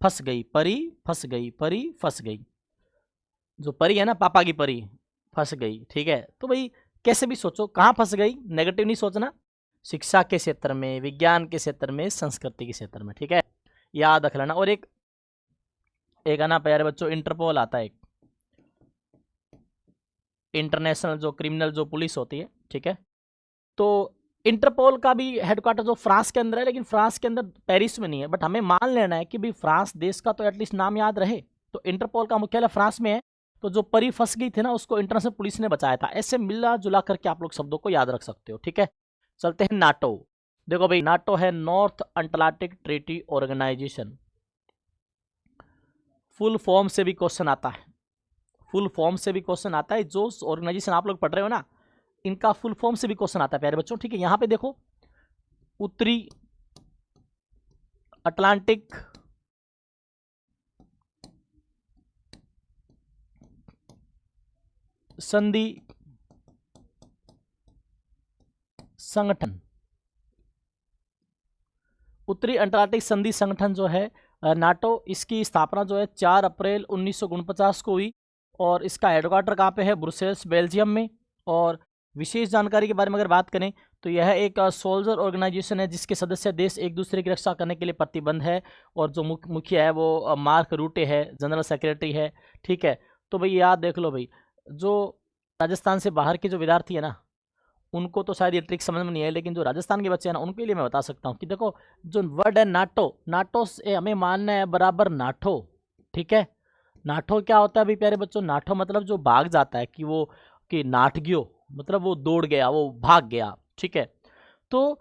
फंस गई, परी फंस गई, परी फंस गई। जो परी है ना, पापा की परी, फंस गई। ठीक है, तो भाई कैसे भी सोचो, कहाँ फंस गई, नेगेटिव नहीं सोचना। शिक्षा के क्षेत्र में, विज्ञान के क्षेत्र में, संस्कृति के क्षेत्र में। ठीक है, याद रख लेना। और एक आना प्यारे बच्चों, इंटरपोल आता है, एक इंटरनेशनल जो क्रिमिनल जो पुलिस होती है। ठीक है, तो इंटरपोल का भी हेडक्वार्टर जो फ्रांस के अंदर है, लेकिन फ्रांस के अंदर पेरिस में नहीं है। बट हमें मान लेना है कि भाई फ्रांस देश का तो एटलीस्ट नाम याद रहे। तो इंटरपोल का मुख्यालय फ्रांस में है। तो जो परी फंस गई थी ना, उसको इंटरनेशनल पुलिस ने बचाया था। ऐसे मिला जुला करके आप लोग शब्दों को याद रख सकते हो। ठीक है, चलते हैं नाटो। देखो भाई नाटो है north Atlantic treaty organization. Full form से भी क्वेश्चन आता है, फुल फॉर्म से भी क्वेश्चन आता है। जो ऑर्गेनाइजेशन आप लोग पढ़ रहे हो ना, इनका फुल फॉर्म से भी क्वेश्चन आता है प्यारे बच्चों। ठीक है, यहां पे देखो, उत्तरी अटलांटिक संधि संगठन, उत्तरी अटलांटिक संधि संगठन जो है नाटो, इसकी स्थापना जो है 4 अप्रैल 1949 को हुई। और इसका हेडक्वार्टर कहाँ पे है? ब्रुसेल्स, बेल्जियम में। और विशेष जानकारी के बारे में अगर बात करें तो यह एक सोल्जर ऑर्गेनाइजेशन है, जिसके सदस्य देश एक दूसरे की रक्षा करने के लिए प्रतिबद्ध है। और जो मुखिया है वो मार्क रूटे है, जनरल सेक्रेटरी है। ठीक है, तो भाई याद देख लो भाई, जो राजस्थान से बाहर के जो विद्यार्थी है ना, उनको तो शायद ये ट्रिक समझ में नहीं है, लेकिन जो राजस्थान के बच्चे हैं ना, उनके लिए मैं बता सकता हूँ कि देखो जो वर्ड है नाटो, नाटो से हमें मानना है बराबर नाठो। ठीक है, नाठो क्या होता है भाई प्यारे बच्चों? नाठो मतलब जो भाग जाता है, कि वो कि नाट गयो, मतलब वो दौड़ गया, वो भाग गया। ठीक है, तो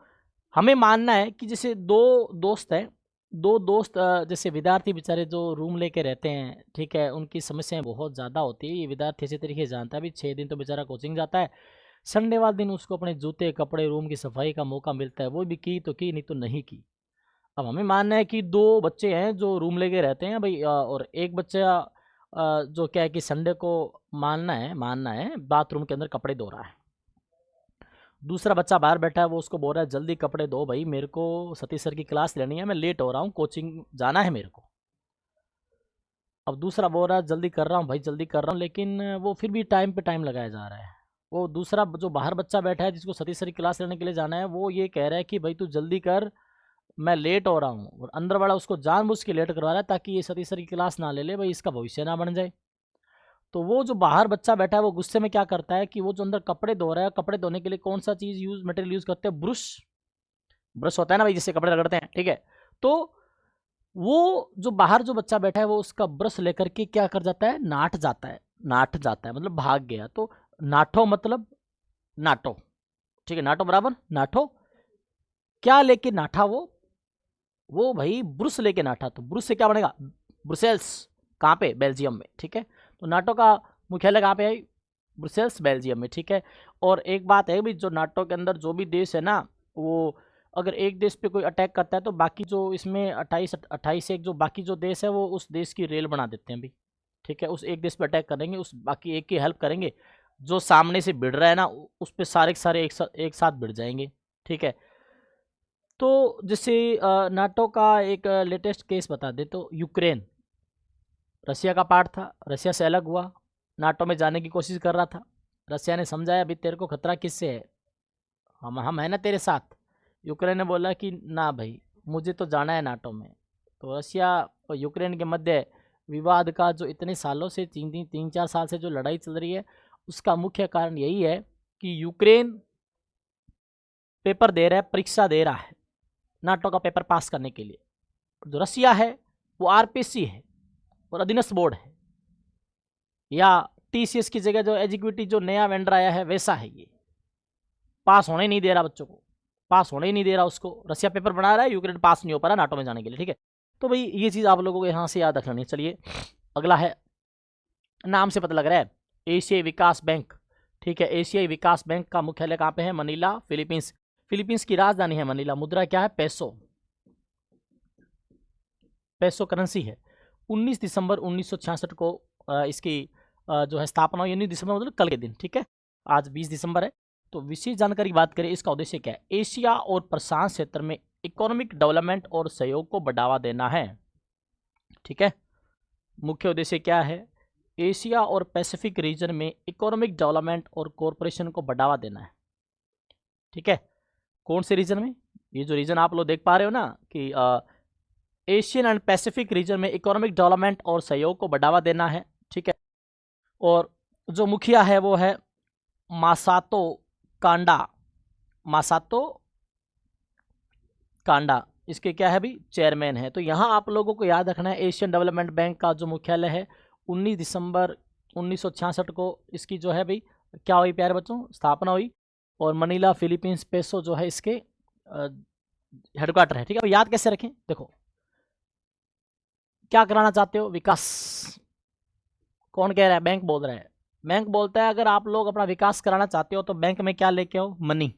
हमें मानना है कि जैसे दो दोस्त हैं, दो दोस्त जैसे विद्यार्थी बेचारे जो रूम लेके रहते हैं। ठीक है, उनकी समस्याएं बहुत ज़्यादा होती है। ये विद्यार्थी अच्छे तरीके से जानता है। अभी 6 दिन तो बेचारा कोचिंग जाता है, संडे वाले दिन उसको अपने जूते कपड़े रूम की सफाई का मौका मिलता है, वो भी की तो की, नहीं तो नहीं की। अब हमें मानना है कि 2 बच्चे हैं जो रूम लेके रहते हैं भाई, और एक बच्चा जो क्या है कि संडे को मानना है बाथरूम के अंदर कपड़े धो रहा है। दूसरा बच्चा बाहर बैठा है, वो उसको बोल रहा है जल्दी कपड़े धो भाई, मेरे को सतीश सर की क्लास लेनी है, मैं लेट हो रहा हूँ, कोचिंग जाना है मेरे को। अब दूसरा बोल रहा है जल्दी कर रहा हूँ भाई, जल्दी कर रहा हूँ, लेकिन वो फिर भी टाइम पे टाइम लगाया जा रहा है। वो दूसरा जो बाहर बच्चा बैठा है, जिसको सतीश सर की क्लास लेने के लिए जाना है, वो ये कह रहा है कि भाई तू जल्दी कर, मैं लेट हो रहा हूँ। और अंदर वाला उसको जानबूझ के लेट करवा रहा है, ताकि ये सतीश सर की क्लास ना ले भाई, इसका भविष्य ना बन जाए। तो वो जो बाहर बच्चा बैठा है, वो गुस्से में क्या करता है कि वो जो अंदर कपड़े धो रहा है, कपड़े धोने के लिए कौन सा चीज़ मटेरियल यूज़ करते हैं? ब्रश। ब्रश होता है ना भाई, जिससे कपड़े रगड़ते हैं। ठीक है, तो वो जो बाहर जो बच्चा बैठा है, वो उसका ब्रश लेकर के क्या कर जाता है? नाट जाता है, नाट जाता है मतलब भाग गया। तो नाठो मतलब नाटो। ठीक है, नाटो बराबर नाठो। क्या लेके नाठा वो भाई ब्रुश लेके नाठा। तो ब्रुश से क्या बनेगा? ब्रुसेल्स। कहाँ पे? बेल्जियम में। ठीक है, तो नाटो का मुख्यालय कहाँ पे है? ब्रुसेल्स, बेल्जियम में। ठीक है, और एक बात है भी, जो नाटो के अंदर जो भी देश है ना, वो अगर एक देश पे कोई अटैक करता है तो बाकी जो इसमें 28 एक जो बाकी जो देश है वो उस देश की रेल बना देते हैं भाई। ठीक है, उस एक देश पे अटैक करेंगे, उस बाकी एक की हेल्प करेंगे, जो सामने से भिड़ रहा है ना उस पे सारे के सारे एक साथ भिड़ जाएंगे। ठीक है, तो जैसे नाटो का एक लेटेस्ट केस बता दे तो यूक्रेन रसिया का पार्ट था, रसिया से अलग हुआ, नाटो में जाने की कोशिश कर रहा था। रसिया ने समझाया अभी तेरे को खतरा किससे है, हम है ना तेरे साथ। यूक्रेन ने बोला कि ना भाई मुझे तो जाना है नाटो में। तो रसिया और यूक्रेन के मध्य विवाद का जो इतने सालों से 3-4 साल से जो लड़ाई चल रही है उसका मुख्य कारण यही है कि यूक्रेन पेपर दे रहा है, परीक्षा दे रहा है नाटो का पेपर पास करने के लिए। जो रसिया है वो आरपीसी है और अधीनस्थ बोर्ड है, या टीसीएस की जगह जो एग्जीक्यूटिव जो नया वेंडर आया है वैसा है। ये पास होने नहीं दे रहा बच्चों को, पास होने ही नहीं दे रहा उसको। रसिया पेपर बना रहा है, यूक्रेन पास नहीं हो पा रहा नाटो में जाने के लिए। ठीक है, तो भाई ये चीज़ आप लोगों को यहाँ से याद रखनी है। चलिए अगला है, नाम से पता लग रहा है एशियाई विकास बैंक। ठीक है, एशियाई विकास बैंक का मुख्यालय कहाँ पे है, मनीला, फिलीपींस। फिलीपींस की राजधानी है मनीला। मुद्रा क्या है, पैसो, पैसो करेंसी है। 19 दिसंबर 1966 को इसकी जो है स्थापना हुई। 19 दिसंबर मतलब कल के दिन। ठीक है, आज 20 दिसंबर है। तो विशेष जानकारी की बात करें, इसका उद्देश्य क्या है, एशिया और प्रशांत क्षेत्र में इकोनॉमिक डेवलपमेंट और सहयोग को बढ़ावा देना है। ठीक है, मुख्य उद्देश्य क्या है, एशिया और पैसिफिक रीजन में इकोनॉमिक डेवलपमेंट और कॉरपोरेशन को बढ़ावा देना है। ठीक है, कौन से रीजन में, ये जो रीजन आप लोग देख पा रहे हो ना कि एशियन एंड पैसिफिक रीजन में इकोनॉमिक डेवलपमेंट और सहयोग को बढ़ावा देना है। ठीक है, और जो मुखिया है वो है मासातो कांडा, मासातो कांडा इसके क्या है भी चेयरमैन है। तो यहाँ आप लोगों को याद रखना है एशियन डेवलपमेंट बैंक का जो मुख्यालय है 19 दिसंबर 1966 को इसकी जो है भाई क्या हुई प्यारे बच्चों, स्थापना हुई। और मनीला फिलीपींस पेसो जो है इसके हेडक्वार्टर है। ठीक है, अब याद कैसे रखें, देखो क्या कराना चाहते हो, विकास। कौन कह रहा है, बैंक बोल रहा है। बैंक बोलता है अगर आप लोग अपना विकास कराना चाहते हो तो बैंक में क्या लेके आओ, मनी,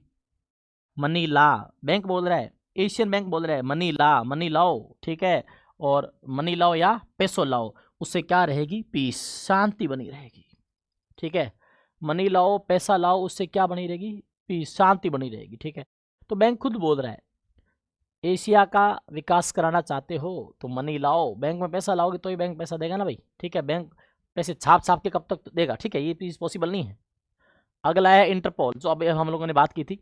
मनी ला। बैंक बोल रहा है, एशियन बैंक बोल रहा है मनी ला, मनी लाओ। ठीक है, और मनी लाओ या पैसो लाओ, उससे क्या रहेगी, पीस, शांति बनी रहेगी। ठीक है, मनी लाओ पैसा लाओ, उससे क्या बनी रहेगी, पीस, शांति बनी रहेगी। ठीक है, तो बैंक खुद बोल रहा है एशिया का विकास कराना चाहते हो तो मनी लाओ, बैंक में पैसा लाओगे तो ही बैंक पैसा देगा ना भाई। ठीक है, बैंक पैसे छाप छाप के कब तक देगा। ठीक है, ये चीज़ पॉसिबल नहीं है। अगला है इंटरपोल, जो अब हम लोगों ने बात की थी।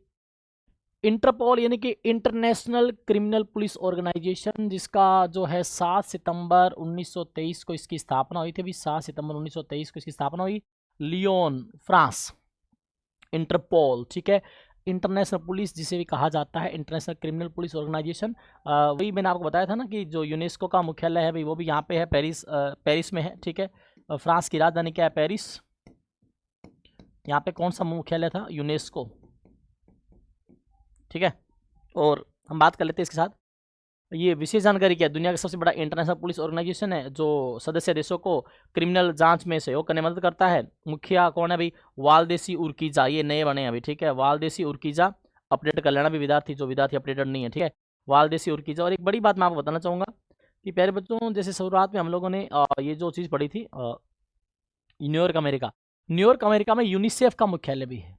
इंटरपोल यानी कि इंटरनेशनल क्रिमिनल पुलिस ऑर्गेनाइजेशन, जिसका जो है 7 सितंबर 1923 को इसकी स्थापना हुई थी। अभी 7 सितंबर 1923 को इसकी स्थापना हुई, लियोन, फ्रांस। इंटरपोल, ठीक है, इंटरनेशनल पुलिस जिसे भी कहा जाता है, इंटरनेशनल क्रिमिनल पुलिस ऑर्गेनाइजेशन। वही मैंने आपको बताया था ना कि जो यूनेस्को का मुख्यालय है भाई वो भी यहाँ पे है, पेरिस, पेरिस में है। ठीक है, फ्रांस की राजधानी क्या है, पेरिस। यहाँ पे कौन सा मुख्यालय था, यूनेस्को। ठीक है, और हम बात कर लेते हैं इसके साथ। ये विशेष जानकारी क्या है, दुनिया का सबसे बड़ा इंटरनेशनल पुलिस ऑर्गेनाइजेशन है जो सदस्य देशों को क्रिमिनल जांच में सहयोग करने में मदद करता है। मुखिया कौन है भाई, वालदेसी उर्कीजा, ये नए बने हैं अभी। ठीक है, वालदेसी उर्कीजा, अपडेट कर लेना भी विद्यार्थी, जो विद्यार्थी अपडेटेड नहीं है। ठीक है, वालदेसी उर्कीजा। और एक बड़ी बात मैं आपको बताना चाहूँगा कि प्यारे बच्चों, जैसे शुरुआत में हम लोगों ने ये जो चीज़ पढ़ी थी, न्यूयॉर्क अमेरिका, न्यूयॉर्क अमेरिका में यूनिसेफ का मुख्यालय भी है।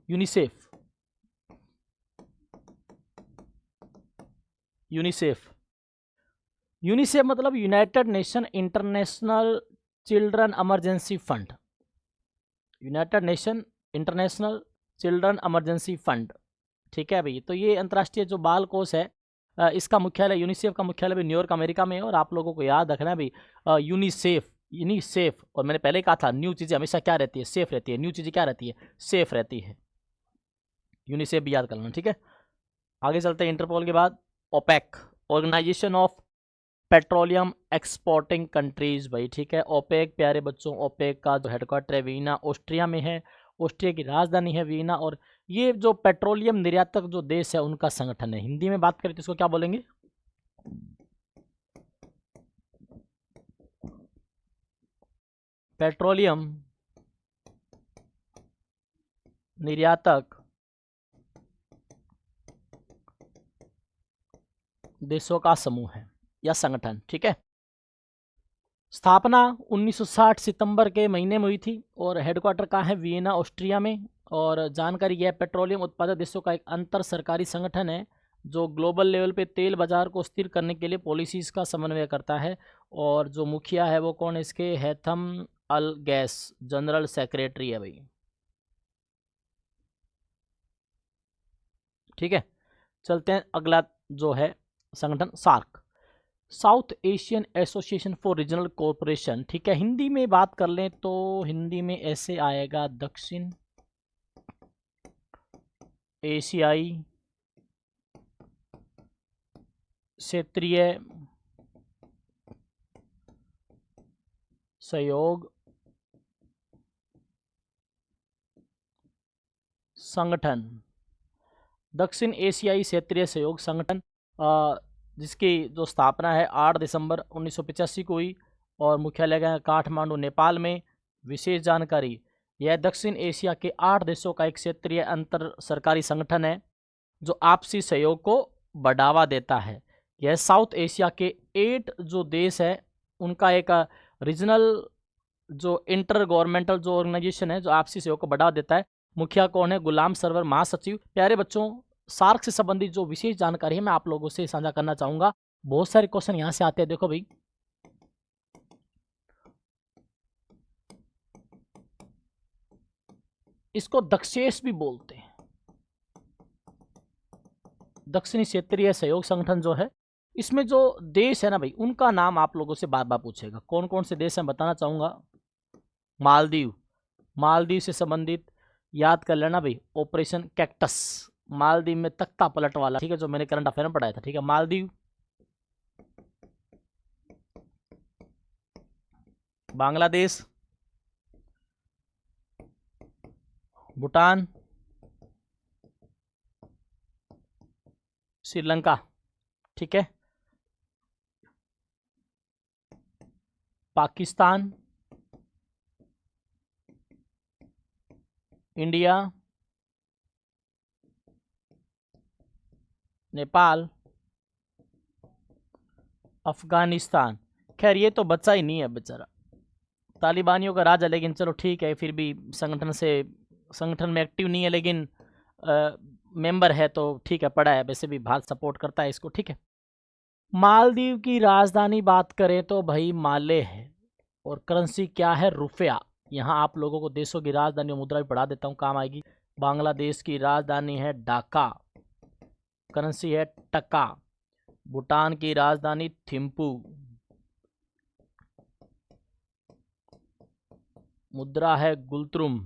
यूनिसेफ, यूनिसेफ, यूनिसेफ मतलब United nation international children emergency fund, United nation international children emergency fund. ठीक है भाई, तो ये अंतर्राष्ट्रीय जो बाल कोष है, इसका मुख्यालय, यूनिसेफ का मुख्यालय भी न्यूयॉर्क अमेरिका में है। और आप लोगों को याद रखना है भाई, यूनिसेफ, यूनिसेफ, और मैंने पहले कहा था न्यू चीज़ें हमेशा क्या रहती है, सेफ रहती है। न्यू चीज़ें क्या रहती है, सेफ रहती है। यूनिसेफ भी याद कर लेना। ठीक है, आगे चलते हैं। इंटरपोल के बाद OPEC, organization of petroleum exporting countries भाई। ठीक है, ओपेक प्यारे बच्चों, ओपेक का जो हेडक्वार्टर है वीना, ऑस्ट्रिया में है। ऑस्ट्रिया की राजधानी है वीना। और ये जो पेट्रोलियम निर्यातक जो देश है उनका संगठन है। हिंदी में बात करें तो इसको क्या बोलेंगे, पेट्रोलियम निर्यातक देशों का समूह है या संगठन, ठीक है। स्थापना 1960 सितंबर के महीने में हुई थी और हेडक्वार्टर कहाँ है, वियना ऑस्ट्रिया में। और जानकारी यह पेट्रोलियम उत्पादक देशों का एक अंतर सरकारी संगठन है जो ग्लोबल लेवल पे तेल बाजार को स्थिर करने के लिए पॉलिसीज़ का समन्वय करता है। और जो मुखिया है वो कौन है इसके, हैथम अल गैस, जनरल सेक्रेटरी है भाई, ठीक है। चलते हैं अगला जो है संगठन SAARC, south Asian association for regional cooperation, ठीक है। हिंदी में बात कर लें तो हिंदी में ऐसे आएगा, दक्षिण एशियाई क्षेत्रीय सहयोग संगठन, दक्षिण एशियाई क्षेत्रीय सहयोग संगठन, जिसकी जो स्थापना है 8 दिसंबर 1985 को हुई और मुख्यालय है काठमांडू नेपाल में। विशेष जानकारी, यह दक्षिण एशिया के 8 देशों का एक क्षेत्रीय अंतर सरकारी संगठन है जो आपसी सहयोग को बढ़ावा देता है। यह साउथ एशिया के 8 जो देश है उनका एक रीजनल जो इंटर गवर्नमेंटल जो ऑर्गेनाइजेशन है जो आपसी सहयोग को बढ़ावा देता है। मुखिया कौन है, गुलाम सरवर महासचिव। प्यारे बच्चों, सार्क से संबंधित जो विशेष जानकारी है मैं आप लोगों से साझा करना चाहूंगा। बहुत सारे क्वेश्चन यहां से आते हैं, देखो भाई। इसको दक्षेश भी बोलते हैं, दक्षिणी क्षेत्रीय सहयोग संगठन जो है। इसमें जो देश है ना भाई, उनका नाम आप लोगों से बार बार पूछेगा। कौन कौन से देश हैं बताना चाहूंगा। मालदीव, मालदीव से संबंधित याद कर लेना भाई, ऑपरेशन कैक्टस, मालदीव में तख्ता पलट वाला, ठीक है, जो मैंने करंट अफेयर में पढ़ाया था, ठीक है। मालदीव, बांग्लादेश, भूटान, श्रीलंका, ठीक है, पाकिस्तान, इंडिया, नेपाल, अफगानिस्तान। खैर ये तो बच्चा ही नहीं है बेचारा, तालिबानियों का राज है, लेकिन चलो ठीक है, फिर भी संगठन में एक्टिव नहीं है, लेकिन मेंबर है तो ठीक है, पढ़ा है, वैसे भी भारत सपोर्ट करता है इसको, ठीक है। मालदीव की राजधानी बात करें तो भाई माले है और करेंसी क्या है, रुपया। यहाँ आप लोगों को देशों की राजधानी और मुद्रा भी पढ़ा देता हूँ, काम आएगी। बांग्लादेश की राजधानी है ढाका, करेंसी है टका। भूटान की राजधानी थिम्पू, मुद्रा है गुलत्रुम।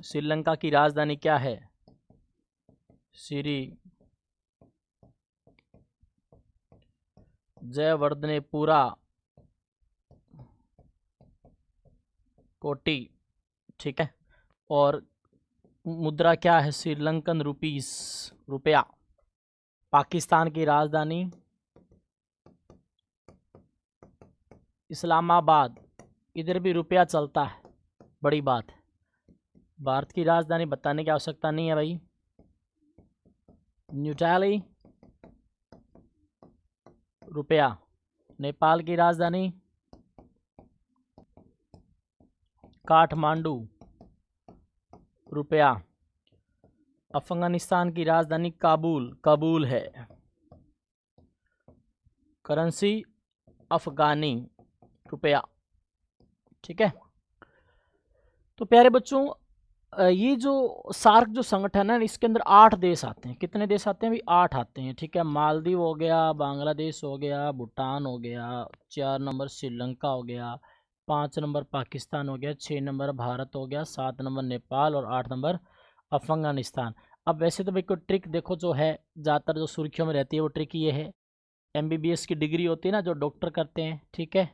श्रीलंका की राजधानी क्या है, सिरी। जयवर्धनेपुरा, कोटी, ठीक है। और मुद्रा क्या है, श्रीलंकन रुपीस, रुपया। पाकिस्तान की राजधानी इस्लामाबाद, इधर भी रुपया चलता है, बड़ी बात है। भारत की राजधानी बताने की आवश्यकता नहीं है भाई, न्यू दिल्ली, रुपया। नेपाल की राजधानी काठमांडू, रुपया। अफगानिस्तान की राजधानी काबुल, काबुल है, करेंसी अफगानी, रुपया, ठीक है। तो प्यारे बच्चों, ये जो सार्क जो संगठन है इसके अंदर 8 देश आते हैं। कितने देश आते हैं भाई, 8 आते हैं, ठीक है। मालदीव हो गया, बांग्लादेश हो गया, भूटान हो गया, 4 नंबर श्रीलंका हो गया, 5 नंबर पाकिस्तान हो गया, 6 नंबर भारत हो गया, 7 नंबर नेपाल और 8 नंबर अफगानिस्तान। अब वैसे तो भाई कोई ट्रिक देखो जो है, ज़्यादातर जो सुर्खियों में रहती है वो ट्रिक ये है, MBBS की डिग्री होती है ना जो डॉक्टर करते हैं, ठीक है,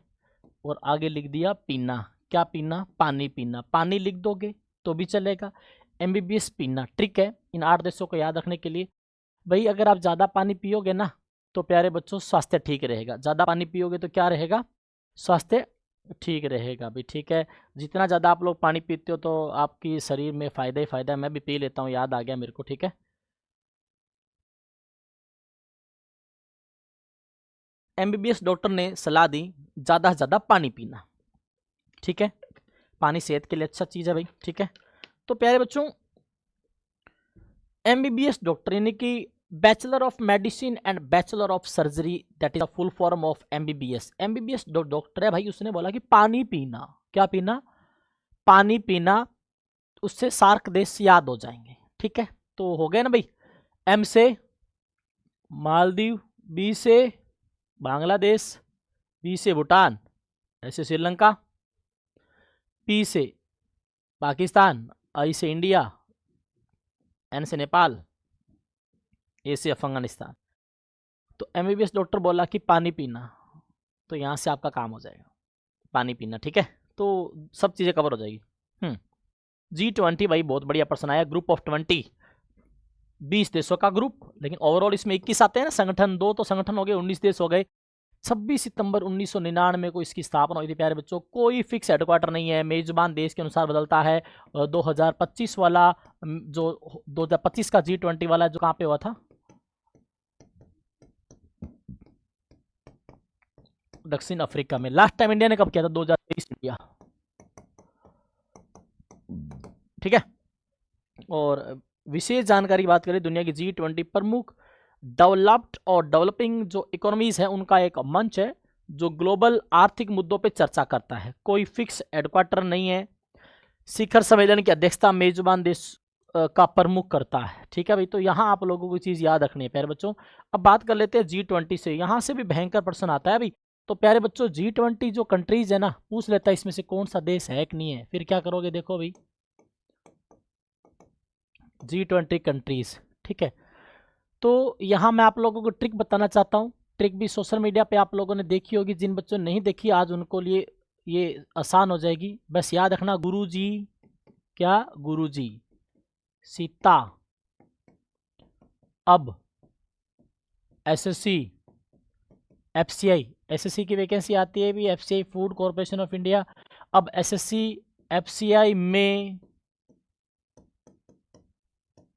और आगे लिख दिया पीना। क्या पीना, पानी पीना, पानी लिख दोगे तो भी चलेगा। MBBS पीना, ट्रिक है इन 8 देशों को याद रखने के लिए। भाई अगर आप ज़्यादा पानी पियोगे ना तो प्यारे बच्चों स्वास्थ्य ठीक रहेगा, ज़्यादा पानी पियोगे तो क्या रहेगा, स्वास्थ्य ठीक रहेगा भी, ठीक है। जितना ज़्यादा आप लोग पानी पीते हो तो आपकी शरीर में फ़ायदा ही फ़ायदा है। मैं भी पी लेता हूँ, याद आ गया मेरे को, ठीक है। एमबीबीएस डॉक्टर ने सलाह दी ज़्यादा से ज़्यादा पानी पीना, ठीक है, पानी सेहत के लिए अच्छा चीज़ है भाई, ठीक है। तो प्यारे बच्चों, एमबीबीएस डॉक्टर यानी कि bachelor of medicine and bachelor of surgery, that is the full form of MBBS. MBBS doctor है भाई, उसने बोला कि पानी पीना, क्या पीना, पानी पीना, उससे सार्क देश याद हो जाएंगे, ठीक है। तो हो गए ना भाई, एम से मालदीव, बी से बांग्लादेश, बी से भूटान, ऐसे श्रीलंका, पी से पाकिस्तान, आई से इंडिया, एन से नेपाल, ए से अफगानिस्तान। तो एमबीबीएस डॉक्टर बोला कि पानी पीना, तो यहाँ से आपका काम हो जाएगा, पानी पीना, ठीक है। तो सब चीज़ें कवर हो जाएगी। G20 भाई बहुत बढ़िया प्रश्न आया। ग्रुप ऑफ 20, 20 देशों का ग्रुप, लेकिन ओवरऑल इसमें 21 आते हैं ना संगठन, 2 तो संगठन हो गए, 19 देश हो गए। 26 सितंबर 1999 को इसकी स्थापना हुई थी प्यारे बच्चों। कोई फिक्स हेडक्वार्टर नहीं है, मेजबान देश के अनुसार बदलता है। 2025 वाला जो 2025 का G20 वाला जो कहाँ पे हुआ था, दक्षिण अफ्रीका में। लास्ट टाइम इंडिया ने कब किया था, 2023 इंडिया, ठीक है। और विशेष जानकारी बात करें, दुनिया की G20 प्रमुख डेवलप्ड और डेवलपिंग जो इकोनॉमीज है उनका एक मंच है जो ग्लोबल आर्थिक मुद्दों पे चर्चा करता है। कोई फिक्स हेडक्वार्टर नहीं है। शिखर सम्मेलन की अध्यक्षता मेजबान देश का प्रमुख करता है, ठीक है भाई। तो यहाँ आप लोगों को चीज़ याद रखनी है प्यारे बच्चों। अब बात कर लेते हैं G20 से, यहाँ से भी भयंकर प्रश्न आता है भाई। तो प्यारे बच्चों, G20 जो कंट्रीज है ना, पूछ लेता है इसमें से कौन सा देश है कि नहीं है, फिर क्या करोगे, देखो भाई, G20 कंट्रीज, ठीक है। तो यहाँ मैं आप लोगों को ट्रिक बताना चाहता हूँ। ट्रिक भी सोशल मीडिया पे आप लोगों ने देखी होगी, जिन बच्चों ने नहीं देखी आज उनको लिए ये आसान हो जाएगी। बस याद रखना, गुरुजी, क्या, गुरुजी, सीता, अब, एसएससी, एफसीआई, एसएससी की वैकेंसी आती है भी, FCI food corporation of India. अब एसएससी एफसीआई में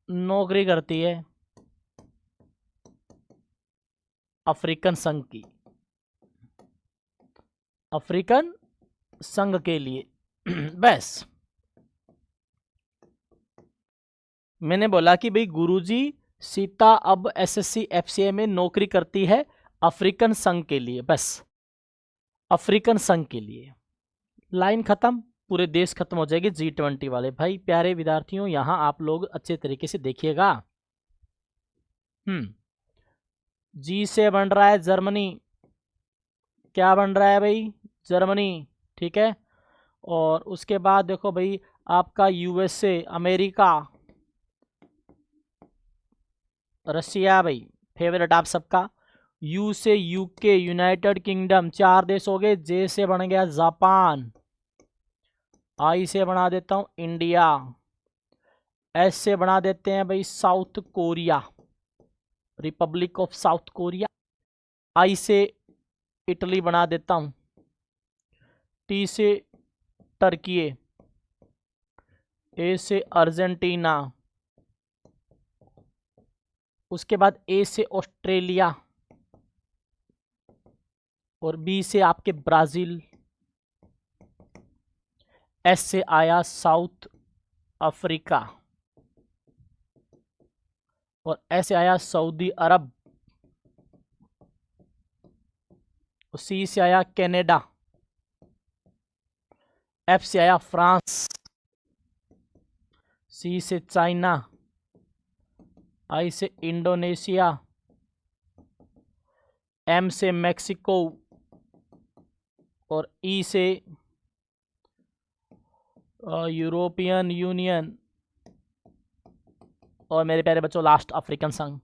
नौकरी करती है अफ्रीकन संघ की, अफ्रीकन संघ के लिए। बस मैंने बोला कि भाई गुरुजी, सीता अब एसएससी एफसीए में नौकरी करती है अफ्रीकन संघ के लिए, बस अफ्रीकन संघ के लिए। लाइन खत्म, पूरे देश खत्म हो जाएगी G20 वाले। भाई प्यारे विद्यार्थियों, यहां आप लोग अच्छे तरीके से देखिएगा। जी से बन रहा है जर्मनी, क्या बन रहा है भाई, जर्मनी, ठीक है। और उसके बाद देखो भाई आपका यूएसए, अमेरिका, रशिया भाई फेवरेट आप सबका। यू से यूके, यूनाइटेड किंगडम, 4 देश हो गए। जे से बन गया जापान, आई से बना देता हूं इंडिया, एस से बना देते हैं भाई South Korea, Republic of South Korea. I से इटली बना देता हूं, टी से टर्की, ए से अर्जेंटीना, उसके बाद ए से ऑस्ट्रेलिया, और बी से आपके ब्राजील, एस से आया साउथ अफ्रीका, और ऐसे आया सऊदी अरब, और सी से आया कनाडा, एफ से आया फ्रांस, सी से चाइना, आई से इंडोनेशिया, एम से मैक्सिको, और ई से यूरोपियन यूनियन, और मेरे प्यारे बच्चों लास्ट अफ्रीकन संघ,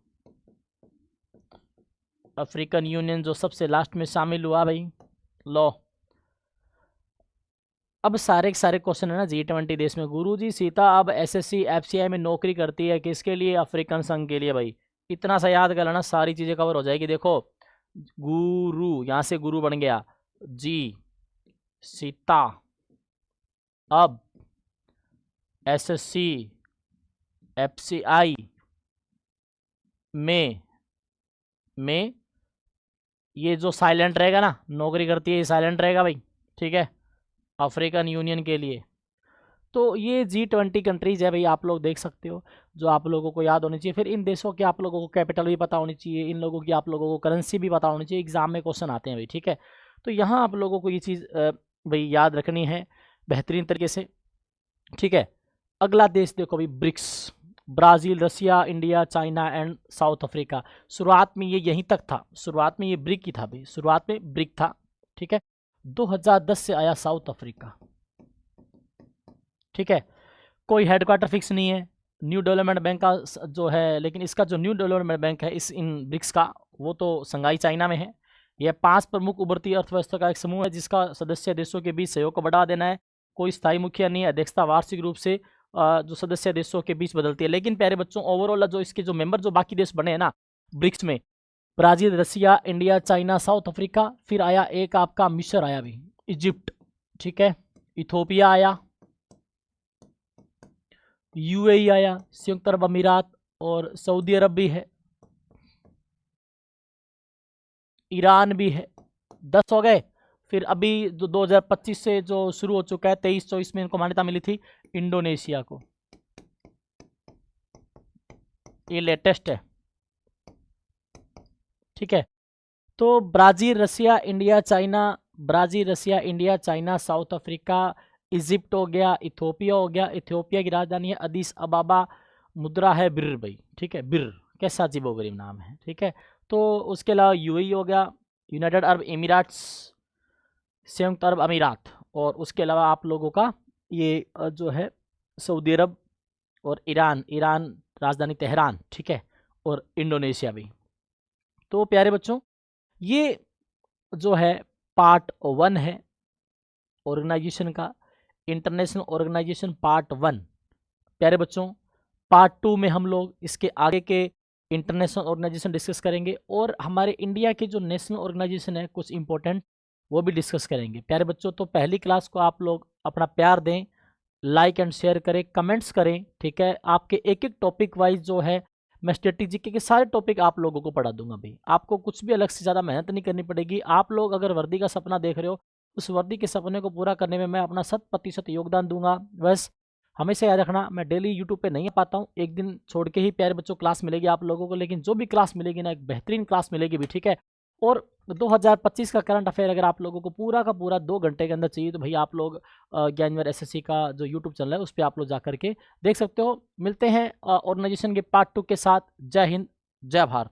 अफ्रीकन यूनियन जो सबसे लास्ट में शामिल हुआ भाई। लो अब सारे के सारे क्वेश्चन है ना G20 देश में। गुरुजी सीता अब एसएससी एफसीआई में नौकरी करती है, किसके लिए, अफ्रीकन संघ के लिए भाई। इतना सा याद कर लेना, सारी चीजें कवर हो जाएगी। देखो गुरु, यहां से गुरु बन गया, जी सीता अब एसएससी एफसीआई में ये जो साइलेंट रहेगा ना, नौकरी करती है, ये साइलेंट रहेगा भाई, ठीक है, अफ्रीकन यूनियन के लिए। तो ये G20 कंट्रीज़ है भाई, आप लोग देख सकते हो, जो आप लोगों को याद होनी चाहिए। फिर इन देशों के आप लोगों को कैपिटल भी पता होनी चाहिए, इन लोगों की आप लोगों को करेंसी भी पता होनी चाहिए, एग्जाम में क्वेश्चन आते हैं भाई, ठीक है। तो यहाँ आप लोगों को ये चीज़ भाई याद रखनी है बेहतरीन तरीके से, ठीक है। अगला देश देखो भाई, BRICS, Brazil, Russia, India, China and South Africa. शुरुआत में ये यहीं तक था, शुरुआत में ये ब्रिक ही था भाई, शुरुआत में ब्रिक था, ठीक है। 2010 से आया साउथ अफ्रीका, ठीक है। कोई हेडक्वार्टर फिक्स नहीं है, न्यू डेवलपमेंट बैंक का जो है, लेकिन इसका जो न्यू डेवलपमेंट बैंक है इस इन ब्रिक्स का, वो तो संघाई चाइना में है। यह 5 प्रमुख उभरती अर्थव्यवस्था का एक समूह है जिसका सदस्य देशों के बीच सहयोग को बढ़ा देना है। कोई स्थायी मुखिया नहीं है, अध्यक्षता वार्षिक रूप से जो सदस्य देशों के बीच बदलती है। लेकिन प्यारे बच्चों, ओवरऑल जो इसके जो मेंबर जो बाकी देश बने हैं ना ब्रिक्स में, Brazil, Russia, India, China, South Africa, फिर आया एक आपका मिस्र आया भी, इजिप्ट, ठीक है, इथोपिया आया, यूएई आया, संयुक्त अरब अमीरात और सऊदी अरब भी है, ईरान भी है। 10 हो गए। फिर अभी जो 2025 से जो शुरू हो चुका है, 23-24 में इनको मान्यता मिली थी इंडोनेशिया को, ये लेटेस्ट है, ठीक है। तो Brazil, Russia, India, China, Brazil, Russia, India, China, South Africa, Egypt हो गया, इथोपिया हो गया, इथियोपिया की राजधानी है अदीस अबाबा, मुद्रा है बिर भाई, ठीक है, बिर, कैसा अजीब गरीब नाम है, ठीक है। तो उसके अलावा यूएई हो गया, यूनाइटेड अरब एमिरेट्स, संयुक्त अरब अमीरात, और उसके अलावा आप लोगों का ये जो है सऊदी अरब और ईरान, ईरान राजधानी तेहरान, ठीक है, और इंडोनेशिया भी। तो प्यारे बच्चों, ये जो है पार्ट 1 है ऑर्गेनाइजेशन का, इंटरनेशनल ऑर्गेनाइजेशन पार्ट 1। प्यारे बच्चों, पार्ट 2 में हम लोग इसके आगे के इंटरनेशनल ऑर्गेनाइजेशन डिस्कस करेंगे, और हमारे इंडिया के जो नेशनल ऑर्गेनाइजेशन है कुछ इंपॉर्टेंट, वो भी डिस्कस करेंगे। प्यारे बच्चों, तो पहली क्लास को आप लोग अपना प्यार दें, लाइक एंड शेयर करें, कमेंट्स करें, ठीक है। आपके एक एक टॉपिक वाइज जो है मैं स्ट्रेटेजी के सारे टॉपिक आप लोगों को पढ़ा दूंगा भाई, आपको कुछ भी अलग से ज़्यादा मेहनत नहीं करनी पड़ेगी। आप लोग अगर वर्दी का सपना देख रहे हो, उस वर्दी के सपने को पूरा करने में मैं अपना 100% योगदान दूंगा। बस हमेशा याद रखना, मैं डेली यूट्यूब पे नहीं आ पाता हूँ, एक दिन छोड़ के ही प्यारे बच्चों क्लास मिलेगी आप लोगों को, लेकिन जो भी क्लास मिलेगी ना एक बेहतरीन क्लास मिलेगी भी, ठीक है। और 2025 का करंट अफेयर अगर आप लोगों को पूरा का पूरा 2 घंटे के अंदर चाहिए, तो भाई आप लोग ज्ञानवर एसएससी का जो यूट्यूब चैनल है उस पर आप लोग जा करके देख सकते हो। मिलते हैं ऑर्गेनाइजेशन के पार्ट 2 के साथ। जय हिंद, जय भारत।